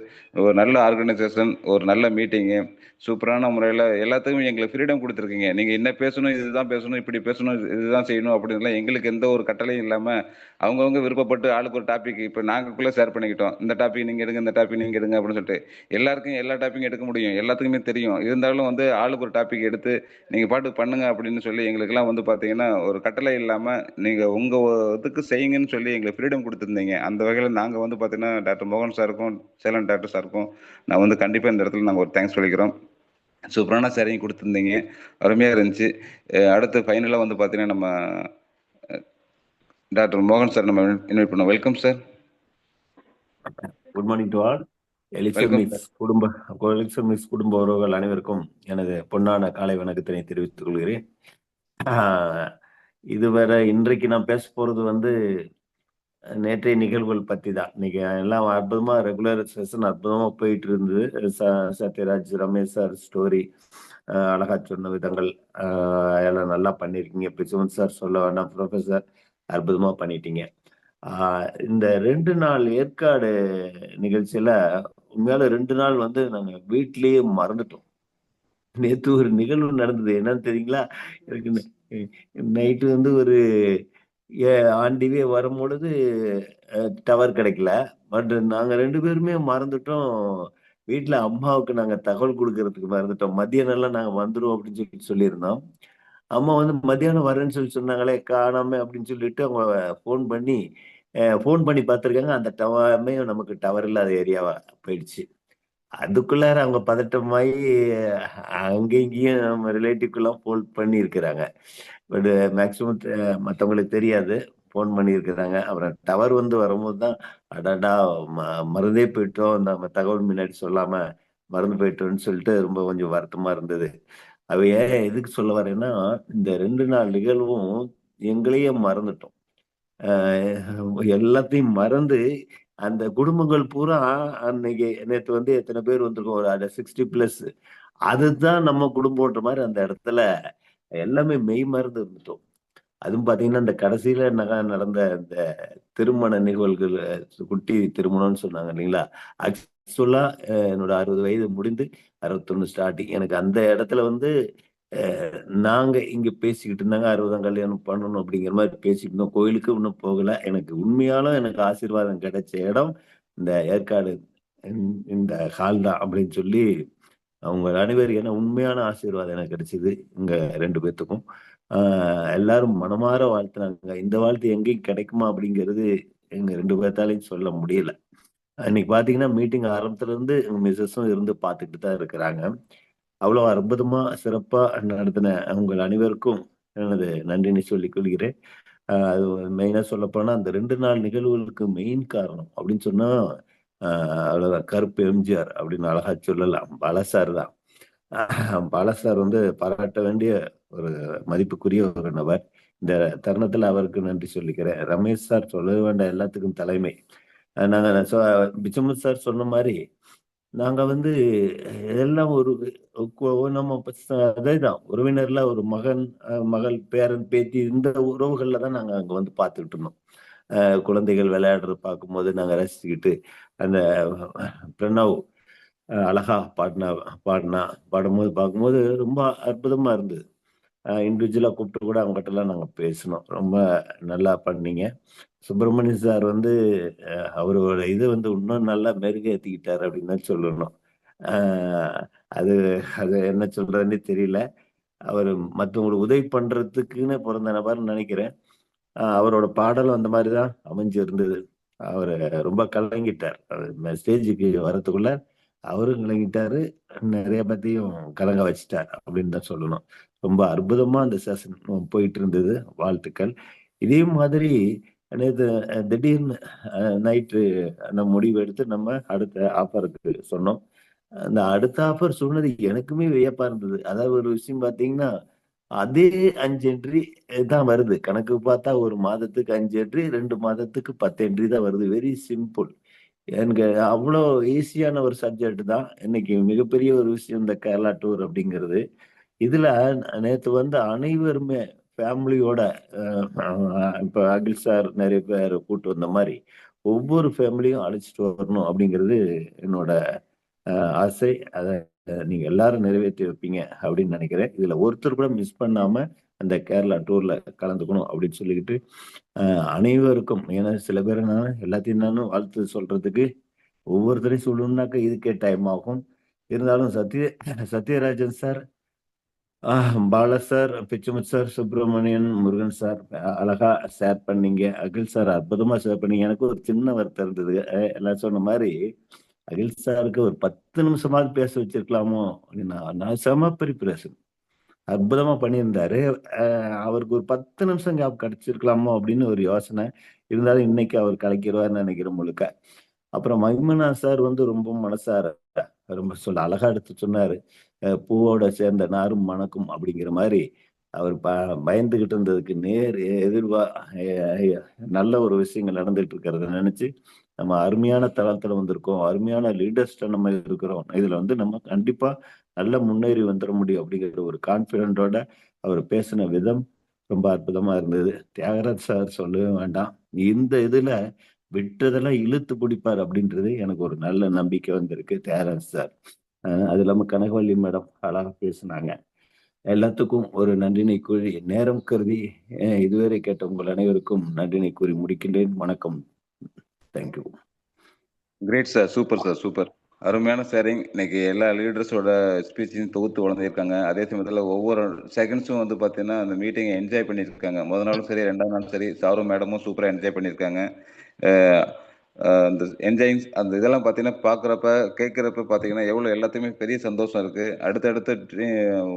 ஒரு நல்ல ஆர்கனைசேஷன், ஒரு நல்ல மீட்டிங்கு, சூப்பரான முறையில் எல்லாத்துக்குமே எங்களுக்கு ஃப்ரீடம் கொடுத்துருக்கீங்க. நீங்கள் என்ன பேசணும், இதுதான் பேசணும், இப்படி பேசணும், இதுதான் செய்யணும் அப்படின்லாம் எங்களுக்கு எந்த ஒரு கட்டளையும் இல்லாமல் அவங்கவுங்க விருப்பப்பட்டு ஆளுக்கு ஒரு டாபிக் இப்போ நாங்களுக்குள்ளே ஷேர் பண்ணிக்கிட்டோம். இந்த டாபிக் நீங்கள் எடுங்க, இந்த டாபிக் நீங்கள் எடுங்க அப்படின்னு சொல்லிட்டு எல்லாருக்கும் எல்லா டாப்பிக்கும் எடுக்க முடியும், எல்லாத்துக்குமே தெரியும். இருந்தாலும் வந்து ஆளுக்கு ஒரு டாபிக் எடுத்து நீங்கள் பாட்டு பண்ணுங்க அப்படின்னு சொல்லி எங்களுக்கெல்லாம் வந்து பார்த்தீங்கன்னா ஒரு கட்டளை இல்லாமல் நீங்கள் உங்கள் இதுக்கு செய்யுங்கன்னு சொல்லி எங்களுக்கு ஃப்ரீடம் கொடுத்துருந்தீங்க. அந்த வகையில் நாங்கள் வந்து பார்த்தீங்கன்னா டாக்டர் மோகன் சாருக்கும் சேலம் டாக்டர் சாருக்கும் நான் வந்து கண்டிப்பாக இந்த இடத்துல நாங்கள் ஒரு தேங்க்ஸ் சொல்லிக்கிறோம். சூப்பரான ஷேரிங் கொடுத்துருந்தீங்க, அருமையாக இருந்துச்சு. அடுத்து ஃபைனலாக வந்து பார்த்தீங்கன்னா நம்ம டாக்டர் மோகன் சார் நம்ம இன்வைட் பண்ணோம். Welcome sir. Good morning to all. Elixir miss குடும்ப உறவுகள் அனைவருக்கும் எனது பொன்னான காலை வணக்கத்தினை தெரிவித்துக் கொள்கிறேன். இதுவரை இன்றைக்கு நான் பேச போறது வந்து நேற்றைய நிகழ்வுகள் பத்தி தான். இன்னைக்கு எல்லாம் அற்புதமா ரெகுலர் செஷன் அற்புதமா போயிட்டு இருந்தது. சத்யராஜ், ரமேஷ் சார் ஸ்டோரி அழகா சொன்ன விதங்கள் எல்லாம் நல்லா பண்ணிருக்கீங்க. பிரிசுமன் சார் சொல்ல வேண்டாம், ப்ரொஃபஸர் அற்புதமா பண்ணிட்டீங்க. இந்த 2 நாள் ஏற்காடு நிகழ்ச்சியில உண்மையால 2 நாள் வந்து நாங்க வீட்லயே மறந்துட்டோம். நேத்து ஒரு நிகழ்வு நடந்தது, என்னன்னு தெரியுங்களா? எனக்கு நைட்டு வந்து ஒரு ஆண்டிவே வரும்பொழுது டவர் கிடைக்கல. பட் நாங்க 2 பேருமே மறந்துட்டோம். வீட்டுல அம்மாவுக்கு நாங்க தகவல் கொடுக்கறதுக்கு மறந்துட்டோம். மதியானம் எல்லாம் நாங்க வந்துருவோம் அப்படின்னு சொல்லியிருந்தோம். அம்மா வந்து மத்தியானம் வரேன்னு சொன்னாங்களே காணாம அப்படின்னு சொல்லிட்டு அவங்க ஃபோன் பண்ணி பார்த்துருக்காங்க. அந்த டவருமே நமக்கு டவர் இல்லாத ஏரியாவா போயிடுச்சு. அதுக்குள்ளார அவங்க பதட்டமாயி அங்கேயும் இங்கேயும் நம்ம ரிலேட்டிவ்க்கெல்லாம் ஃபோன் பண்ணியிருக்கிறாங்க. பட் மேக்சிமம் மற்றவங்களுக்கு தெரியாது. ஃபோன் பண்ணியிருக்கிறாங்க. அப்புறம் டவர் வந்து வரும்போது தான் அடடா மறந்தே போயிட்டோம். நம்ம தகவல் முன்னாடி சொல்லாம மறந்து போயிட்டோம்னு சொல்லிட்டு ரொம்ப கொஞ்சம் வருத்தமா இருந்தது. அவ ஏன் எதுக்கு சொல்ல வரேன்னா, இந்த 2 நாள் நிகழ்வும் எங்களையே மறந்துட்டோம். எல்லாத்தையும் மறந்து அந்த குடும்பங்கள் பூரா அன்னைக்கு நேத்து வந்து எத்தனை பேர் வந்திருக்கோம், ஒரு 60+ அதுதான் நம்ம குடும்பம்ன்ற மாதிரி அந்த இடத்துல எல்லாமே மெய் மறந்து இருந்துட்டோம். அதுவும் பாத்தீங்கன்னா இந்த கடைசியில நடந்த இந்த திருமண நிகழ்வுகள், குட்டி திருமணம்னு சொன்னாங்க இல்லைங்களா? ஆக்சுவலா என்னோட 60 வயது முடிந்து 61 ஸ்டார்டிங். எனக்கு அந்த இடத்துல வந்து நாங்க இங்க பேசிக்கிட்டு இருந்தாங்க 60ஆம் கல்யாணம் பண்ணணும் அப்படிங்கிற மாதிரி பேசிக்கிட்டு இருந்தோம். கோயிலுக்கு இன்னும் போகல. எனக்கு ஆசீர்வாதம் கிடைச்ச இடம் இந்த ஏற்காடு இந்த ஹால் தான் அப்படின்னு சொல்லி அவங்க அனைவரும் ஏன்னா உண்மையான ஆசீர்வாதம் எனக்கு கிடைச்சது இங்க 2 பேத்துக்கும். எல்லாரும் மனமாற வாழ்த்துனாங்க. இந்த வாழ்த்து எங்கேயும் கிடைக்குமா அப்படிங்கிறது எங்க 2 பேர்த்தாலையும் சொல்ல முடியல. இன்னைக்கு பாத்தீங்கன்னா மீட்டிங் ஆரம்பத்துல இருந்து எங்க மிஸ்ஸஸும் இருந்து பார்த்துக்கிட்டு தான் இருக்கிறாங்க. அவ்வளவு அற்புதமா சிறப்பா நடத்தின உங்கள் அனைவருக்கும் எனது நன்றினை சொல்லிக் கொள்கிறேன். அது மெயினா சொல்ல போனா அந்த 2 நாள் நிகழ்வுகளுக்கு மெயின் காரணம் அப்படின்னு சொன்னா அவ்வளவுதான் கருப்பு எம்ஜிஆர் அப்படின்னு அழகா சொல்லலாம். பாலசார் தான். பாலசார் வந்து பாராட்ட வேண்டிய ஒரு மதிப்புக்குரிய ஒரு நபர். இந்த தருணத்துல அவருக்கு நன்றி சொல்லிக்கிறேன். ரமேஷ் சார் சொல்ல வேண்டாம், எல்லாத்துக்கும் தலைமை. நாங்க பிச்சமுத்து சார் சொன்ன மாதிரி நாங்க வந்து எல்லாம் ஒரு நம்ம அதேதான் உறவினர்ல ஒரு மகன், மகள், பேரன், பேத்தி இந்த உறவுகள்ல தான் நாங்க அங்க வந்து பார்த்துக்கிட்டு இருந்தோம். குழந்தைகள் விளையாடுறது பார்க்கும்போது நாங்க ரசிச்சுக்கிட்டு அந்த பிரணவ் அழகா பாடும்போது பார்க்கும்போது ரொம்ப அற்புதமா இருந்தது. இண்டிவிஜுவலா கூப்பிட்டு கூட அவங்ககிட்ட எல்லாம் நாங்க பேசினோம். ரொம்ப நல்லா பண்ணீங்க. சுப்பிரமணியன் சார் வந்து அவரோட இது வந்து இன்னும் நல்லா மெருகேத்திக்கிட்டாரு அப்படின்னு தான் சொல்லணும். அது அது என்ன சொல்றதுன்னே தெரியல. அவர் மற்றவங்களுக்கு உதவி பண்றதுக்குன்னு பிறந்த நபர்னு நினைக்கிறேன். அவரோட பாடலும் அந்த மாதிரிதான் அமைஞ்சு இருந்தது. அவர் ரொம்ப கலங்கிட்டார். ஸ்டேஜுக்கு வரத்துக்குள்ள அவரும் கலங்கிட்டாரு, நிறைய பேத்தையும் கலங்க வச்சுட்டார் அப்படின்னு தான் சொல்லணும். ரொம்ப அற்புதமா அந்த செஷன் போயிட்டு இருந்தது. வாழ்த்துக்கள். இதே மாதிரி நேற்று திடீர்னு நைட்டு நம்ம முடிவு எடுத்து நம்ம அடுத்த ஆஃபருக்கு சொன்னோம். அந்த அடுத்த ஆஃபர் சொன்னது எனக்குமே வியப்பா இருந்தது. அதாவது ஒரு விஷயம் பார்த்தீங்கன்னா, அதே 5 என்ட்ரி தான் வருது. கணக்கு பார்த்தா ஒரு மாதத்துக்கு 5 என்ட்ரி, 2 மாதத்துக்கு 10 என்ட்ரி தான் வருது. Very simple. எனக்கு அவ்வளோ ஈஸியான ஒரு சப்ஜெக்ட் தான். இன்னைக்கு மிகப்பெரிய ஒரு விஷயம் இந்த கேரளா டூர் அப்படிங்கிறது. இதுல நேத்து வந்து அனைவருமே ஃபேமிலியோட இப்ப அகில் சார் நிறைய பேர் கூட்டு வந்த மாதிரி ஒவ்வொரு ஃபேமிலியும் அழைச்சிட்டு வரணும் அப்படிங்கிறது என்னோட ஆசை. அதை நீங்க எல்லாரும் நிறைவேற்றி வைப்பீங்க அப்படின்னு நினைக்கிறேன். இதுல ஒருத்தர் கூட மிஸ் பண்ணாம அந்த கேரளா டூர்ல கலந்துக்கணும் அப்படின்னு சொல்லிக்கிட்டு அனைவருக்கும், ஏன்னா சில பேர் எல்லாத்தையும் நானும் வாழ்த்து சொல்றதுக்கு ஒவ்வொருத்தரையும் சொல்லணும்னாக்க இதுக்கே டைம் ஆகும். இருந்தாலும் Sathyarajan sir, Bala sir, Pichumuthu sir, Subramanian, Murugan sir அழகா ஷேர் பண்ணீங்க. அகில் சார் அற்புதமா ஷேர் பண்ணீங்க. எனக்கு ஒரு சின்ன வருத்தம் இருந்தது. எல்லாம் சொன்ன மாதிரி அகில் சாருக்கு ஒரு 10 நிமிஷமாவது பேச வச்சிருக்கலாமோ அப்படின்னா, நான் செம ப்ரிப்பரேஷன் அற்புதமா பண்ணியிருந்தாரு. அவருக்கு ஒரு 10 நிமிஷம் கேப் கிடைச்சிருக்கலாமோ அப்படின்னு ஒரு யோசனை. இருந்தாலும் இன்னைக்கு அவர் கலைக்கிறவார்னு நினைக்கிறேன் முழுக்க. அப்புறம் மகிமனா சார் வந்து ரொம்ப மனசார ரொம்ப அழகா எடுத்து சொன்னாரு. பூவோட சேர்ந்த நாரும் மணக்கும் அப்படிங்கிற மாதிரி அவர் பயந்துகிட்டு இருந்ததுக்கு நேர் எதிர்வா நல்ல ஒரு விஷயங்கள் நடந்துட்டு இருக்கிறத நினைச்சு நம்ம அருமையான தளத்துல வந்திருக்கோம். அருமையான லீடர்ஸ்ட நம்ம இருக்கிறோம். இதுல வந்து நம்ம கண்டிப்பா நல்ல முன்னேறி வந்துட முடியும் அப்படிங்கிற ஒரு கான்பிடென்டோட அவர் பேசின விதம் ரொம்ப அற்புதமா இருந்தது. தியாகராஜ் சார் சொல்லவே வேண்டாம். இந்த இதுல விட்டதெல்லாம் இழுத்து பிடிப்பார் அப்படின்றது எனக்கு ஒரு நல்ல நம்பிக்கை வந்திருக்கு. தியாகராஜ் சார், அது இல்லாம கனகவல்லி மேடம் அழகா பேசினாங்க. எல்லாத்துக்கும் ஒரு நன்றினை கூறி நேரம் கருதி இதுவரை கேட்ட உங்கள் அனைவருக்கும் நன்றினை கூறி முடிக்கின்றேன். வணக்கம். Thank you. Great sir. Super sir. Super. அருமையான ஷேரிங். இன்னைக்கு எல்லா லீடர்ஸோட ஸ்பீச்சையும் தொகுத்து வழங்கியிருக்காங்க. அதே சமயத்தில் ஒவ்வொரு செகண்ட்ஸும் வந்து பார்த்தீங்கன்னா அந்த மீட்டிங்கை என்ஜாய் பண்ணியிருக்காங்க. முதல் நாளும் சரி, ரெண்டாவது நாளும் சரி, சாரும் மேடமும் சூப்பராக என்ஜாய் பண்ணியிருக்காங்க. அந்த என்ஜாயிங்ஸ் அந்த இதெல்லாம் பார்த்தீங்கன்னா பார்க்குறப்ப கேட்குறப்ப பார்த்தீங்கன்னா எவ்வளோ எல்லாத்தையுமே பெரிய சந்தோஷம் இருக்குது. அடுத்தடுத்த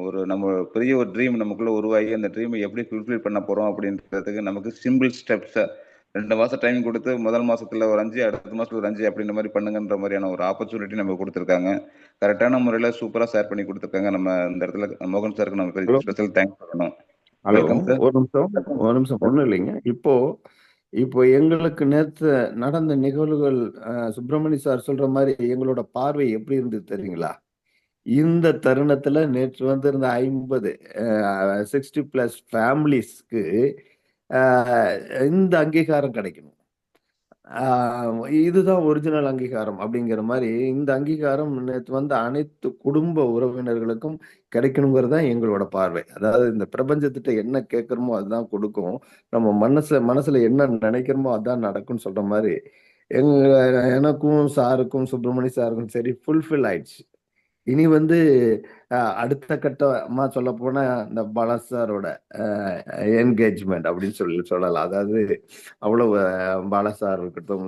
ஒரு நம்ம பெரிய ஒரு ட்ரீம் நமக்குள்ளே உருவாகி அந்த ட்ரீமை எப்படி ஃபுல்ஃபில் பண்ண போகிறோம் அப்படின்றதுக்கு நமக்கு சிம்பிள் ஸ்டெப்ஸை 2 மாதம் டைம் கொடுத்து முதல் மாதத்தில் ஒரு 5, அடுத்த மாதத்தில் ஒரு 5 அப்படின்ற மாதிரி பண்ணுங்கன்ற மாதிரியான ஒரு ஆப்பர்ச்சுனிட்டி நம்ம கொடுத்துருக்காங்க. கரெக்டான முறையில் சூப்பராக ஷேர் பண்ணி கொடுத்துருக்காங்க. நம்ம இந்த இடத்துல மோகன் சாருக்கு நம்ம பெரிய ஸ்பெஷல் தேங்க்ஸ் சொல்லணும். Hello, welcome sir. ஒரு நிமிஷம் ஒன்றும் இல்லைங்க. இப்போ எங்களுக்கு நேற்று நடந்த நிகழ்வுகள் சுப்பிரமணி சார் சொல்ற மாதிரி எங்களோட பார்வை எப்படி இருந்தது தெரியுங்களா? இந்த தருணத்துல நேற்று வந்திருந்த 60+ ஃபேமிலிஸ்க்கு இந்த அங்கீகாரம் கிடைக்கணும். இதுதான் ஒரிஜினல் அங்கீகாரம் அப்படிங்கிற மாதிரி இந்த அங்கீகாரம் நேற்று வந்த அனைத்து குடும்ப உறவினர்களுக்கும் கிடைக்கணுங்கிறது தான் எங்களோட பார்வை. அதாவது இந்த பிரபஞ்சத்திட்ட என்ன கேட்குறோமோ அதுதான் கொடுக்கும், நம்ம மனசுல என்ன நினைக்கிறோமோ அதுதான் நடக்கும்னு சொல்ற மாதிரி எனக்கும் சாருக்கும் சுப்பிரமணி சாருக்கும் சரி ஃபுல்ஃபில் ஆயிடுச்சு. இனி வந்து அடுத்த கட்டமா சொல்ல போனா இந்த பாலா சாரோட என்கேஜ்மெண்ட் அப்படின்னு சொல்லலாம். அதாவது அவ்வளவு பாலா சார் இருக்கட்டும்,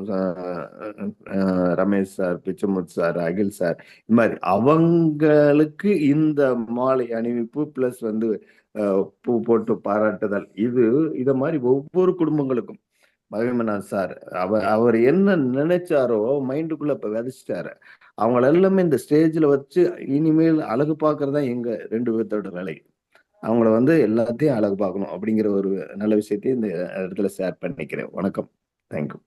ரமேஷ் சார், பிச்சமுத் சார், அகில் சார், இந்த மாதிரி அவங்களுக்கு இந்த மாலை அணிவிப்பு பிளஸ் வந்து பூ போட்டு பாராட்டுதல், இத மாதிரி ஒவ்வொரு குடும்பங்களுக்கும் மகிமநாத் சார் அவர் என்ன நினைச்சாரோ மைண்டுக்குள்ள இப்ப விதைச்சிட்டாரு. அவங்கள எல்லாமே இந்த ஸ்டேஜ்ல வச்சு இனிமேல் அழகு பார்க்கறதா எங்க 2 பேர்த்தோட வேலை. அவங்கள வந்து எல்லாத்தையும் அழகு பார்க்கணும் அப்படிங்கிற ஒரு நல்ல விஷயத்தையும் இந்த இடத்துல ஷேர் பண்ணிக்கிறேன். வணக்கம். தேங்க்யூ.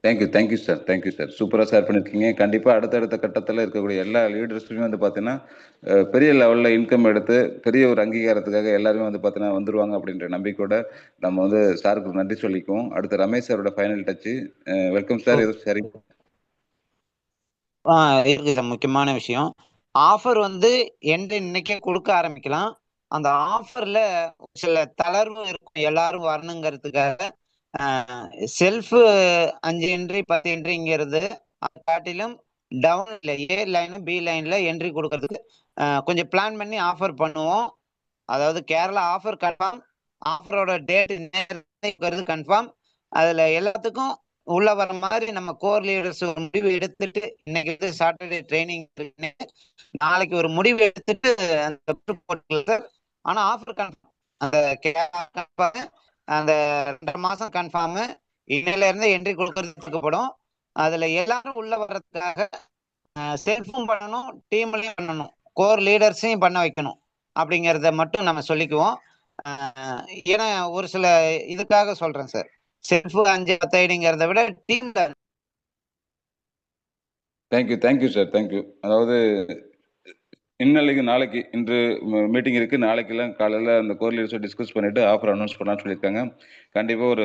Thank you sir. சூப்பராக ஷேர் பண்ணியிருக்கீங்க. கண்டிப்பாக அடுத்தடுத்த கட்டத்தில் இருக்கக்கூடிய எல்லா லீடர்ஸுமே வந்து பார்த்தீங்கன்னா பெரிய லெவலில் இன்கம் எடுத்து பெரிய ஒரு அங்கீகாரத்துக்காக எல்லாருமே வந்து பார்த்தீங்கன்னா வந்துருவாங்க அப்படின்ற நம்பிக்கையோட நம்ம வந்து சாருக்கு நன்றி சொல்லிக்குவோம். அடுத்து ரமேஷ் சாரோட ஃபைனல் டச்சு. Welcome sir. எதுவும் சரி இருக்கு சார். முக்கியமான விஷயம், ஆஃபர் வந்து இன்னைக்கே கொடுக்க ஆரம்பிக்கலாம். அந்த ஆஃபர்ல சில தளர்வு இருக்கும் எல்லாரும் வரணுங்கிறதுக்காக. செல்ஃப் 5 என்ட்ரி 10 என்ட்ரிங்கிறது அதை காட்டிலும் டவுன்ல ஏ லைன் பி லைன்ல என்ட்ரி கொடுக்கறதுக்கு கொஞ்சம் பிளான் பண்ணி ஆஃபர் பண்ணுவோம். அதாவது கேரளா ஆஃபர் கன்ஃபார்ம், ஆஃபரோட டேட் கன்ஃபார்ம். அதுல எல்லாத்துக்கும் உள்ள வர மாதிரி நம்ம கோர் லீடர்ஸ் ஒரு முடிவு எடுத்துட்டு, இன்னைக்கு வந்து சாட்டர்டே ட்ரைனிங், நாளைக்கு ஒரு முடிவு எடுத்துட்டு அந்த போட்டுக்கலாம். ஆனா ஆஃபர் கன்ஃபார்ம், அந்த கன்ஃபார்ம், அந்த 2 மாசம் கன்ஃபார்ம். இன்னையில இருந்து என்ட்ரி கொடுக்கறதுக்கப்படும். அதுல எல்லாரும் உள்ள வர்றதுக்காக செல்ஃபும் பண்ணணும், டீம்லயும் பண்ணணும், கோர் லீடர்ஸையும் பண்ண வைக்கணும் அப்படிங்கிறத மட்டும் நம்ம சொல்லிக்குவோம். ஏன்னா ஒரு சில இதுக்காக சொல்றேன் சார். செல்ஃப் 5 10 ஐடிங்கிறத விட டீம்ல. Thank you sir. அதாவது நாளைக்கு இன்று மீட்டிங் இருக்கு. நாளைக்கெல்லாம் காலையில் அந்த கோர் லீடர்ஸை டிஸ்கஸ் பண்ணிட்டு ஆஃபர் அனௌன்ஸ் பண்ணலாம்னு சொல்லியிருக்காங்க. கண்டிப்பாக ஒரு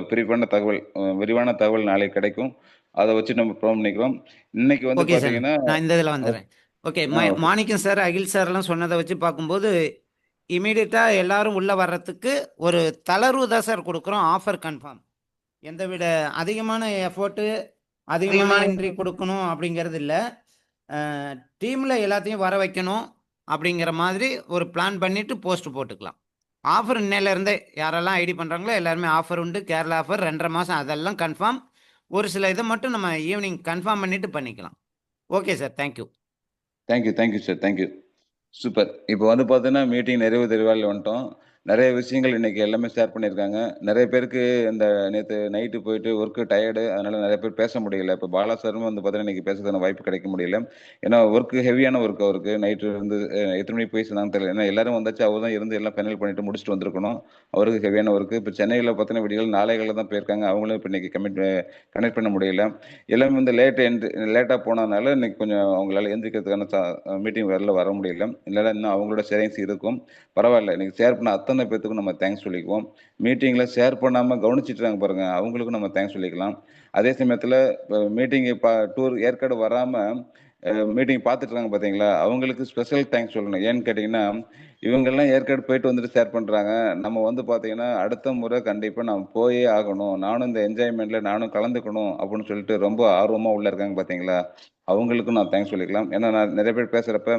விரிவான தகவல் நாளைக்கு கிடைக்கும். அதை வச்சு நம்ம ப்ரோம் பண்ணிக்கிறோம். இன்னைக்கு வந்து பார்த்தீங்கன்னா நான் இந்த இதில் வந்துடுறேன். ஓகே, மாணிக்கம் சார், அகில் சார் எல்லாம் சொன்னதை வச்சு பார்க்கும்போது இமீடியட்டாக எல்லாரும் உள்ள வர்றதுக்கு ஒரு தளர்வு தான் சார் கொடுக்குறோம். Offer confirm. எந்தவித அதிகமான எஃபோர்ட்டு, அதிகமான என்ட்ரி கொடுக்கணும் அப்படிங்கிறது இல்லை. டீமில் எல்லாத்தையும் வர வைக்கணும் அப்படிங்கிற மாதிரி ஒரு பிளான் பண்ணிவிட்டு போஸ்ட் போட்டுக்கலாம். ஆஃபர் இன்னையிலேருந்தே யாரெல்லாம் ஐடி பண்ணுறாங்களோ எல்லாருமே ஆஃபர் உண்டு. கேரளா ஆஃபர் 2.5 மாதம், அதெல்லாம் கன்ஃபார்ம். ஒரு சில இதை மட்டும் நம்ம ஈவினிங் கன்ஃபார்ம் பண்ணிவிட்டு பண்ணிக்கலாம். Okay sir, thank you sir. Super. இப்போ வந்து பார்த்தீங்கன்னா மீட்டிங் நிறைவு தெரிவாளில் வந்துட்டோம். நிறைய விஷயங்கள் இன்னைக்கு எல்லாமே ஷேர் பண்ணியிருக்காங்க. நிறைய பேருக்கு இந்த நேற்று நைட்டு போயிட்டு ஒர்க்கு டயர்டு, அதனால நிறைய பேர் பேச முடியல. இப்போ பாலா சாரும் வந்து பார்த்தீங்கன்னா இன்னைக்கு பேசுறதுக்கான வாய்ப்பு கிடைக்க முடியல. ஏன்னா ஒர்க்கு ஹெவியான ஒர்க் அவருக்கு. நைட்டு இருந்து எத்தனை மணிக்கு போய் சேர்ந்தாங்க தெரியல. ஏன்னா எல்லாரும் வந்தாச்சு, அவர் தான் இருந்து எல்லாம் ஃபைனல் பண்ணிட்டு முடிச்சுட்டு வந்திருக்கணும். அவருக்கு ஹெவியான ஒர்க்கு. இப்போ சென்னையில் பார்த்தீங்கன்னா விடிகள் 4 தான் போயிருக்காங்க. அவங்களும் இப்போ இன்னைக்கு கனெக்ட் பண்ண முடியல. எல்லாமே வந்து லேட்டாக போனதுனால இன்னைக்கு கொஞ்சம் அவங்களால எந்திரிக்கிறதுக்கான மீட்டிங் வர முடியல. இல்லைன்னா இன்னும் அவங்களோட ஷேரிங்ஸ் இருக்கும். பரவாயில்ல, இன்னைக்கு ஷேர் பண்ண அத்தனை பேத்துக்கும் நம்ம தேங்க்ஸ் சொல்லிக்குவோம். மீட்டிங்கில் ஷேர் பண்ணாமல் கவனிச்சிட்றாங்க பாருங்க, அவங்களுக்கும் நம்ம தேங்க்ஸ் சொல்லிக்கலாம். அதே சமயத்தில் மீட்டிங் டூர் ஏற்காடு வராமல் மீட்டிங் பார்த்துட்டு இருக்காங்க பார்த்தீங்களா, அவங்களுக்கு ஸ்பெஷல் தேங்க்ஸ் சொல்லணும். ஏன்னு கேட்டிங்கன்னா இவங்கெல்லாம் ஏற்காடு போயிட்டு வந்துட்டு ஷேர் பண்ணுறாங்க. நம்ம வந்து பார்த்தீங்கன்னா அடுத்த முறை கண்டிப்பாக நம்ம போயே ஆகணும், நானும் இந்த என்ஜாய்மெண்ட்டில் நானும் கலந்துக்கணும் அப்படின்னு சொல்லிட்டு ரொம்ப ஆர்வமாக உள்ள இருக்காங்க பார்த்தீங்களா, அவங்களுக்கும் நான் தேங்க்ஸ் சொல்லிக்கலாம். ஏன்னா நான் நிறைய பேர் பேசுகிறப்ப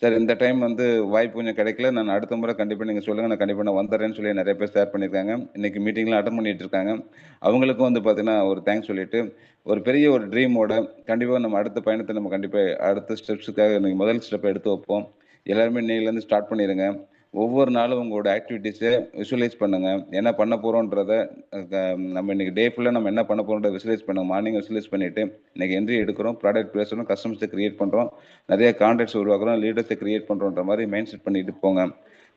சார் இந்த டைம் வந்து வாய்ப்பு கொஞ்சம் கிடைக்கல, நான் அடுத்த முறை கண்டிப்பாக நீங்கள் சொல்லுங்கள், நான் கண்டிப்பாக நான் வந்துடுறேன்னு சொல்லி நிறைய பேர் ஷேர் பண்ணியிருக்காங்க. இன்னைக்கு மீட்டிங்லாம் அட்டன் பண்ணிட்டு இருக்காங்க. அவங்களுக்கும் வந்து பார்த்தீங்கன்னா ஒரு தேங்க்ஸ் சொல்லிட்டு ஒரு பெரிய ஒரு ட்ரீமோட கண்டிப்பாக நம்ம அடுத்த பயணத்தை நம்ம கண்டிப்பாக அடுத்த ஸ்டெப்ஸுக்காக நீங்கள் முதல் ஸ்டெப்பை எடுத்து வைப்போம். எல்லாருமே இன்னையிலேருந்து ஸ்டார்ட் பண்ணிடுங்க. ஒவ்வொரு நாளும் உங்களோட ஆக்டிவிட்டீஸை விஷுவலைஸ் பண்ணுங்க, என்ன பண்ண போகிறோன்றத. நம்ம இன்னைக்கு டே ஃபுல்லாக நம்ம என்ன பண்ண போகிறோன்றத விஷுவலைஸ் பண்ணுங்க. மார்னிங் விஷுவலைஸ் பண்ணிட்டு இன்னைக்கு என்ட்ரி எடுக்கிறோம், ப்ராடக்ட் பேசுகிறோம், கஸ்டமர்ஸை கிரியேட் பண்ணுறோம், நிறைய கான்டாக்ட்ஸ் உருவாக்குறோம், லீடர்ஸை கிரியேட் பண்ணுறோன்ற மாதிரி மைண்ட் செட் பண்ணிட்டு போங்க.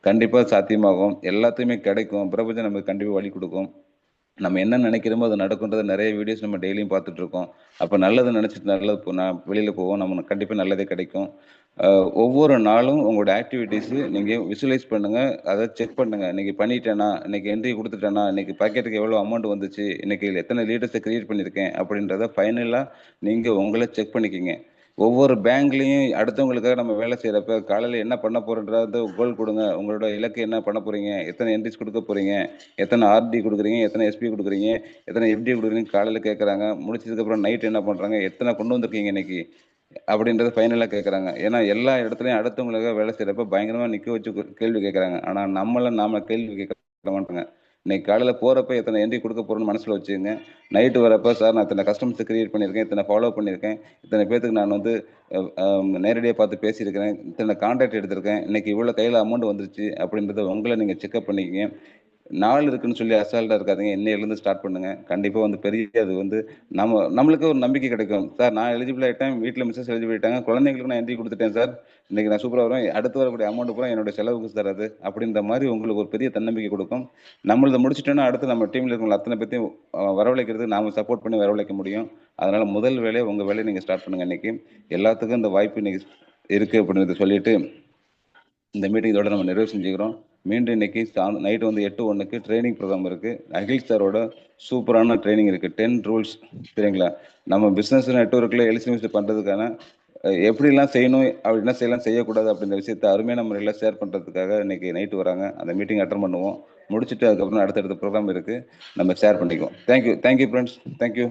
கண்டிப்பாக சாத்தியமாகும், எல்லாத்தையுமே கிடைக்கும், பிரபஞ்சம் நமக்கு கண்டிப்பாக வழி கொடுக்கும். நம்ம என்ன நினைக்கிறோமோ அது நடக்குன்றது நிறைய வீடியோஸ் நம்ம டெய்லியும் பார்த்துட்டு இருக்கோம். அப்போ நல்லது நினச்சிட்டு நல்லது நான் வெளியில் போவோம், நம்ம கண்டிப்பாக நல்லதே கிடைக்கும். ஒவ்வொரு நாளும் உங்களோட ஆக்டிவிட்டீஸு நீங்கள் விஷுவலைஸ் பண்ணுங்கள், அதை செக் பண்ணுங்கள். இன்றைக்கி பண்ணிட்டேனா, இன்றைக்கி என்ட்ரி கொடுத்துட்டேனா, இன்றைக்கி பாக்கெட்டுக்கு எவ்வளோ அமௌண்ட் வந்துச்சு, இன்றைக்கி எத்தனை லீடர்ஸை க்ரியேட் பண்ணியிருக்கேன் அப்படின்றத ஃபைனலாக நீங்கள் உங்களை செக் பண்ணிக்கிங்க. ஒவ்வொரு பேங்க்லேயும் அடுத்தவங்களுக்காக நம்ம வேலை செய்கிறப்ப காலையில் என்ன பண்ண போகிறோன்றத கோல் கொடுங்க. உங்களோட இலக்கு என்ன பண்ண போகிறீங்க, எத்தனை என்ட்ரிஸ் கொடுக்க போகிறீங்க, எத்தனை ஆர்டி கொடுக்குறீங்க, எத்தனை எஸ்பி கொடுக்குறீங்க, எத்தனை எஃப்டி கொடுக்குறீங்க காலையில் கேட்குறாங்க. முடிச்சதுக்கப்புறம் நைட் என்ன பண்ணுறாங்க, எத்தனை கொண்டு வந்திருக்கீங்க இன்னைக்கு அப்படின்றத ஃபைனலாக கேட்குறாங்க. ஏன்னா எல்லா இடத்துலையும் அடுத்தவங்களுக்காக வேலை செய்கிறப்ப பயங்கரமாக நிற்க வச்சு கேள்வி கேட்குறாங்க. ஆனால் நாம கேள்வி கேட்க மாட்டோங்க. இன்னைக்கு காலையில் போகிறப்ப எத்தனை என்ட்ரி கொடுக்க போகிறோன்னு மனசில் வச்சுங்க. நைட்டு வரப்போ சார் நான் இத்தனை கஸ்டமர்ஸை கிரியேட் பண்ணியிருக்கேன், இத்தனை ஃபாலோ பண்ணியிருக்கேன், இத்தனை பேர்த்துக்கு நான் வந்து நேரடியாக பார்த்து பேசியிருக்கிறேன், இத்தனை கான்டாக்ட் எடுத்திருக்கேன், இன்னைக்கு இவ்வளோ கையில் அமௌண்ட் வந்துருச்சு அப்படின்றத உங்களை நீங்கள் செக்அப் பண்ணிக்கிங்க. நாள் இருக்குன்னு சொல்லி அசால்ட்டாக இருக்காதுங்க, இன்னையிலேருந்து ஸ்டார்ட் பண்ணுங்கள். கண்டிப்பாக வந்து பெரிய அது வந்து நம்மளுக்கு ஒரு நம்பிக்கை கிடைக்கும். சார் நான் எலிஜிபிள் ஆகிட்டேன், வீட்டில் மிஸ்ஸஸ் எலிஜிபிள் ஆகிட்டாங்க, குழந்தைங்களுக்கு நான் என்ட்ரி கொடுத்துட்டேன் சார், இன்றைக்கி நான் சூப்பராக வருவேன், அடுத்து வரக்கூடிய அமௌண்ட் பூரா என்னோட செலவுக்கு சார் அது அப்படின்ற மாதிரி உங்களுக்கு ஒரு பெரிய தன்னம்பிக்கை கொடுக்கும். நம்மளதை முடிச்சிட்டோன்னா அடுத்து நம்ம டீமில் இருக்கவங்க அத்தனை பேர்த்தையும் வரவழைக்கிறதுக்கு நாம் சப்போர்ட் பண்ணி வரவழைக்க முடியும். அதனால் முதல் வேலையை உங்கள் வேலையை நீங்கள் ஸ்டார்ட் பண்ணுங்கள். இன்றைக்கி எல்லாத்துக்கும் இந்த வாய்ப்பு இன்றைக்கி இருக்குது அப்படின்றத சொல்லிவிட்டு இந்த மீட்டிங் இதோட நம்ம நிறைவு செஞ்சுக்கிறோம். மீண்டும் இன்னைக்கு நைட்டு வந்து 8:01 ட்ரைனிங் ப்ரோக்ராம் இருக்குது. அகில் சாரோட சூப்பரான ட்ரைனிங் இருக்குது, 10 ரூல்ஸ். சரிங்களா, நம்ம பிஸ்னஸ் நெட்வொர்க்கில் எலிசிமிஸ்ட் பண்ணுறதுக்கான எப்படிலாம் செய்யணும், அப்படி என்ன செய்யலாம் செய்யக்கூடாது அப்படின்ற விஷயத்தை அருமையாக நம்ம எல்லாம் ஷேர் பண்ணுறதுக்காக இன்னைக்கு நைட்டு வராங்க. அந்த மீட்டிங் அட்டன் பண்ணுவோம். முடிச்சுட்டு அதுக்கப்புறம் அடுத்தடுத்த ப்ரோக்ராம் இருக்குது, நம்ம ஷேர் பண்ணிக்குவோம். Thank you friends, thank you.